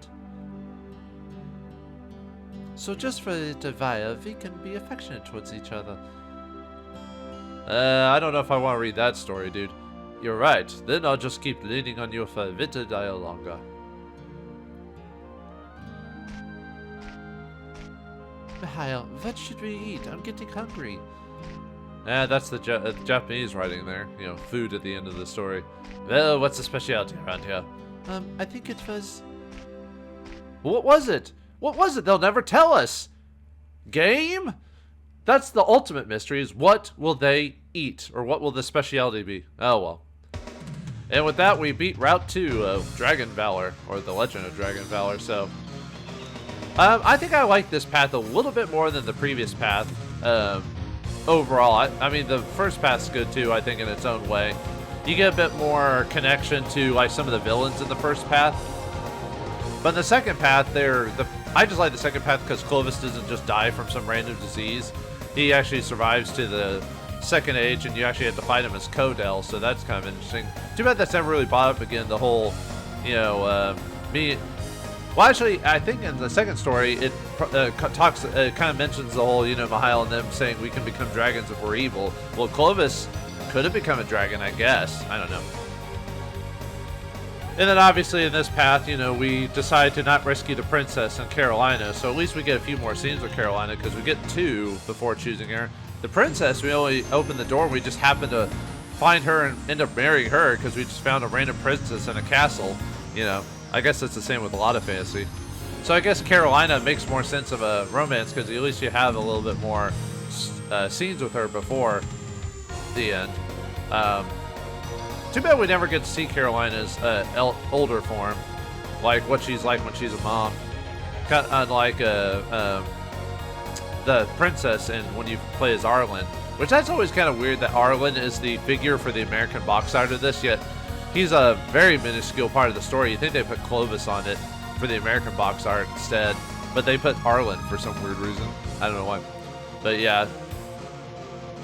So just for a little while, we can be affectionate towards each other. I don't know if I want to read that story, dude. You're right. Then I'll just keep leaning on you for a little while longer. Mihael, what should we eat? I'm getting hungry. That's the Japanese writing there. You know, food at the end of the story. Well, what's the specialty around here? I think it was... What was it? What was it? They'll never tell us. Game? That's the ultimate mystery, is what will they eat? Or what will the specialty be? Oh, well. And with that, we beat Route 2 of Dragon Valor, or The Legend of Dragon Valor, so... I think I like this path a little bit more than the previous path. Overall, I mean, the first path's good too, I think, in its own way. You get a bit more connection to like some of the villains in the first path. But in the second path, I just like the second path because Clovis doesn't just die from some random disease. He actually survives to the second age, and you actually have to fight him as Codell, so that's kind of interesting. Too bad that's never really brought up again, the whole, you know, well, actually, I think in the second story, it kind of mentions the whole, you know, Mihael and them saying we can become dragons if we're evil. Well, Clovis could have become a dragon, I guess. I don't know. And then obviously in this path, you know, we decide to not rescue the princess in Carolina, so at least we get a few more scenes with Carolina, because we get 2 before choosing her. The princess, we only open the door, we just happen to find her and end up marrying her, because we just found a random princess in a castle. You know, I guess it's the same with a lot of fantasy. So I guess Carolina makes more sense of a romance, because at least you have a little bit more scenes with her before the end. Too bad we never get to see Carolina's older form, like what she's like when she's a mom. Kind of unlike the princess and when you play as Arlen, which that's always kind of weird that Arlen is the figure for the American box art of this, yet he's a very minuscule part of the story. You think they put Clovis on it for the American box art instead, but they put Arlen for some weird reason. I don't know why. But yeah.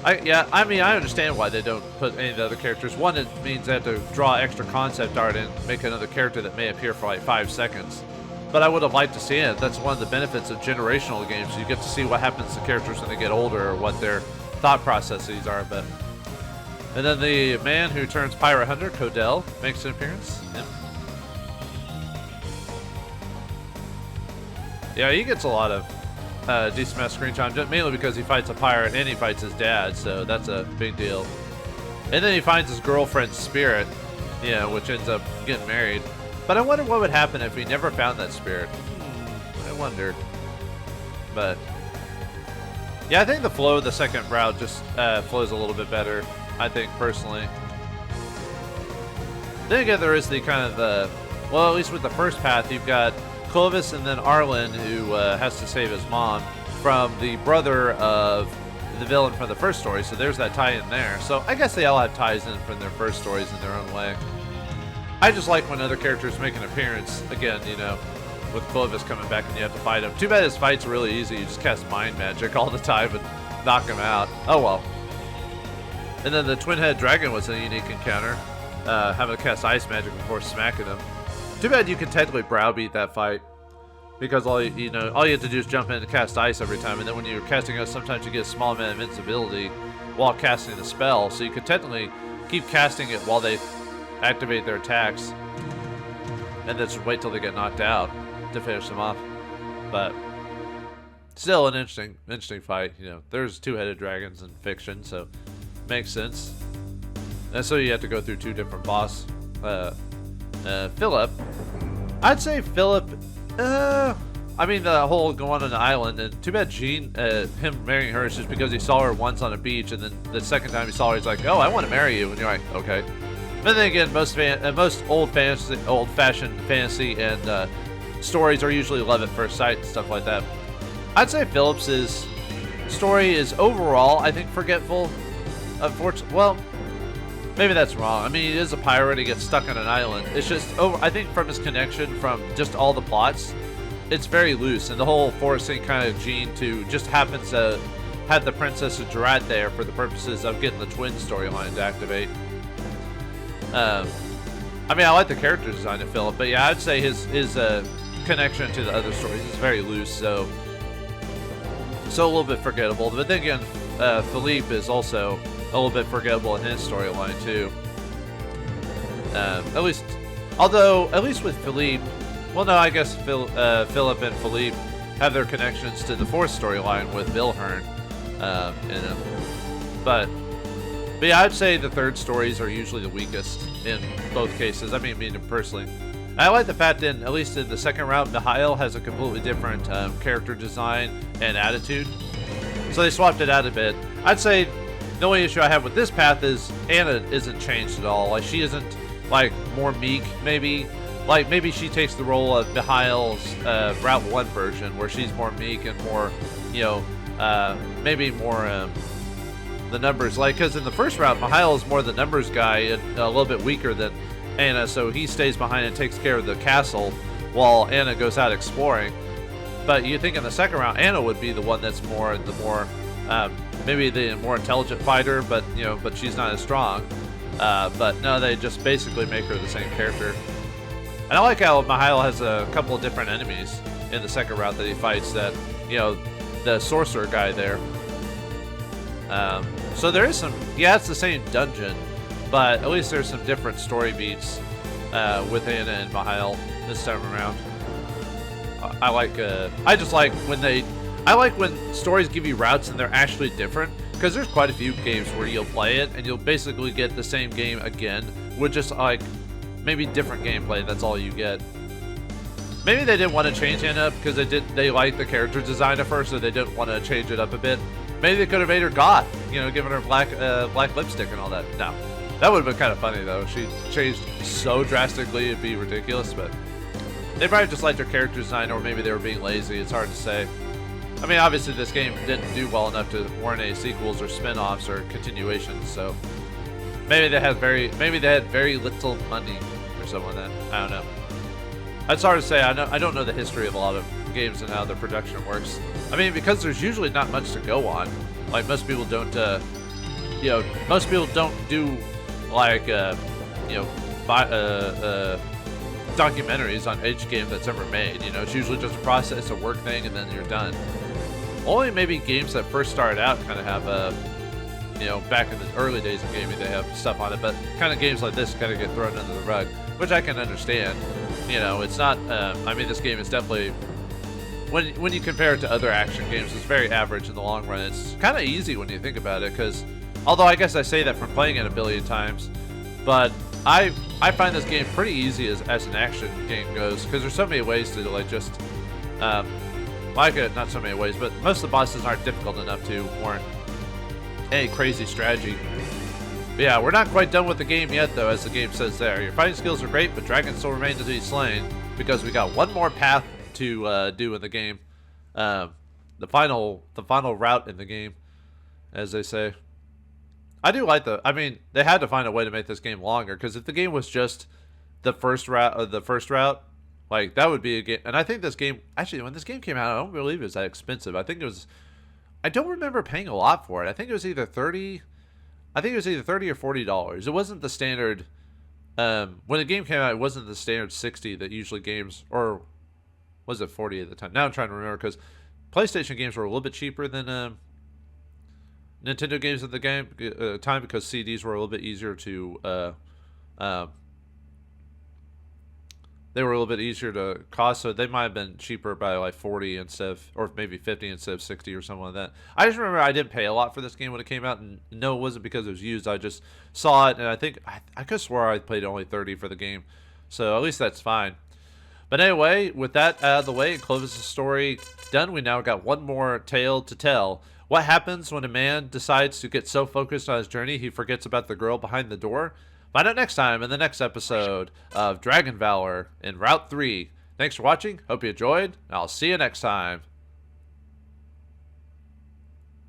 I mean, I understand why they don't put any of the other characters. One, it means they have to draw extra concept art and make another character that may appear for like 5 seconds. But I would have liked to see it. That's one of the benefits of generational games. You get to see what happens to characters when they get older or what their thought processes are. But and then the man who turns pirate hunter, Codell, makes an appearance. Yeah, he gets a lot of decent amount of screen time, mainly because he fights a pirate and he fights his dad, so that's a big deal. And then he finds his girlfriend's spirit, you know, which ends up getting married. But I wonder what would happen if he never found that spirit. I wonder. But yeah, I think the flow of the second route just flows a little bit better, I think, personally. Then again, there is the kind of the, well, at least with the first path, you've got Clovis and then Arlen, who has to save his mom from the brother of the villain from the first story. So there's that tie-in there. So I guess they all have ties in from their first stories in their own way. I just like when other characters make an appearance. Again, you know, with Clovis coming back and you have to fight him. Too bad his fight's really easy. You just cast mind magic all the time and knock him out. Oh well. And then the twin-head dragon was a unique encounter. Having to cast ice magic before smacking him. Too bad you can technically browbeat that fight, because all you have to do is jump in and cast ice every time, and then when you're casting ice, sometimes you get a small amount of invincibility while casting the spell, so you could technically keep casting it while they activate their attacks, and then just wait till they get knocked out to finish them off. But still an interesting fight. You know, there's 2-headed dragons in fiction, so makes sense. And so you have to go through 2 different boss. Philip, I'd say Philip, I mean the whole going on an island, and too bad Jean, him marrying her is just because he saw her once on a beach, and then the second time he saw her he's like, oh, I want to marry you, and you're like, okay. But then again, most old-fashioned fantasy and stories are usually love at first sight and stuff like that. I'd say Phillip's story is overall, I think, forgetful. Unfortunately, well, maybe that's wrong. I mean, he is a pirate. He gets stuck on an island. It's just, I think from his connection from just all the plots, it's very loose. And the whole forcing kind of Jean to just happens to have the Princess of Gerard there for the purposes of getting the twin storyline to activate. I mean, I like the character design of Philip, but yeah, I'd say his connection to the other stories is very loose, so a little bit forgettable. But then again, Philippe is also a little bit forgettable in his storyline too. At least with Philippe, well, no, I guess Philip and Philippe have their connections to the fourth storyline with Wilhern. But yeah, I'd say the third stories are usually the weakest in both cases. I mean personally. I like the fact that, at least in the second round, Mihael has a completely different character design and attitude. So they swapped it out a bit. I'd say the only issue I have with this path is Anna isn't changed at all. Like, she isn't, like, more meek, maybe. Like, maybe she takes the role of Mihael's Route 1 version, where she's more meek and more, you know, maybe more the numbers. Like, because in the first route, Mihael is more the numbers guy and a little bit weaker than Anna, so he stays behind and takes care of the castle while Anna goes out exploring. But you think in the second round, Anna would be the one that's maybe the more intelligent fighter, but she's not as strong. But no, they just basically make her the same character. And I like how Mihael has a couple of different enemies in the second round that he fights. That, you know, the sorcerer guy there. So there is some, yeah, it's the same dungeon, but at least there's some different story beats with Anna and Mihael this time around. I just like when stories give you routes and they're actually different, because there's quite a few games where you'll play it and you'll basically get the same game again with just like maybe different gameplay. That's all you get. Maybe they didn't want to change Anna because they liked the character design at first, so they didn't want to change it up a bit. Maybe they could have made her goth, you know, giving her black lipstick and all that. No, that would have been kind of funny though. She changed so drastically, it'd be ridiculous. But they probably just liked her character design, or maybe they were being lazy. It's hard to say. I mean, obviously this game didn't do well enough to warrant any sequels or spin-offs or continuations. So maybe they had very little money or something like that. I don't know. It's hard to say. I don't know the history of a lot of games and how their production works. I mean, because there's usually not much to go on. Like most people don't, most people don't do like, documentaries on each game that's ever made. You know, it's usually just a process, a work thing, and then you're done. Only maybe games that first started out kind of have back in the early days of gaming, they have stuff on it. But kind of games like this kind of get thrown under the rug, which I can understand. You know, it's not. I mean, this game is definitely, when you compare it to other action games, it's very average in the long run. It's kind of easy when you think about it, because although I guess I say that from playing it a billion times, but I find this game pretty easy as an action game goes, because there's so many ways to like just like it. Not so many ways, but most of the bosses aren't difficult enough to warrant any crazy strategy. But yeah, we're not quite done with the game yet, though, as the game says there. Your fighting skills are great, but dragons still remain to be slain, because we got one more path to do in the game. The final route in the game, as they say. I do like I mean, they had to find a way to make this game longer, because if the game was just the first route, like that would be a game. And I think this game, actually, when this game came out, I don't believe it was that expensive. I don't remember paying a lot for it. I think it was either $30 or $40. It wasn't the standard. When the game came out, it wasn't the standard 60 that usually games, or was it 40 at the time? Now I'm trying to remember, because PlayStation games were a little bit cheaper than Nintendo games at the time, because CDs were a little bit easier to they were a little bit easier to cost, so they might have been cheaper by like 40 instead of, or maybe 50 instead of 60 or something like that. I just remember I didn't pay a lot for this game when it came out, and no, it wasn't because it was used. I just saw it, and I think I could swear I paid only 30 for the game, so at least that's fine. But anyway, with that out of the way, Clovis' story done. We now got one more tale to tell. What happens when a man decides to get so focused on his journey he forgets about the girl behind the door? Find out next time in the next episode of Dragon Valor in Route 3. Thanks for watching. Hope you enjoyed. I'll see you next time.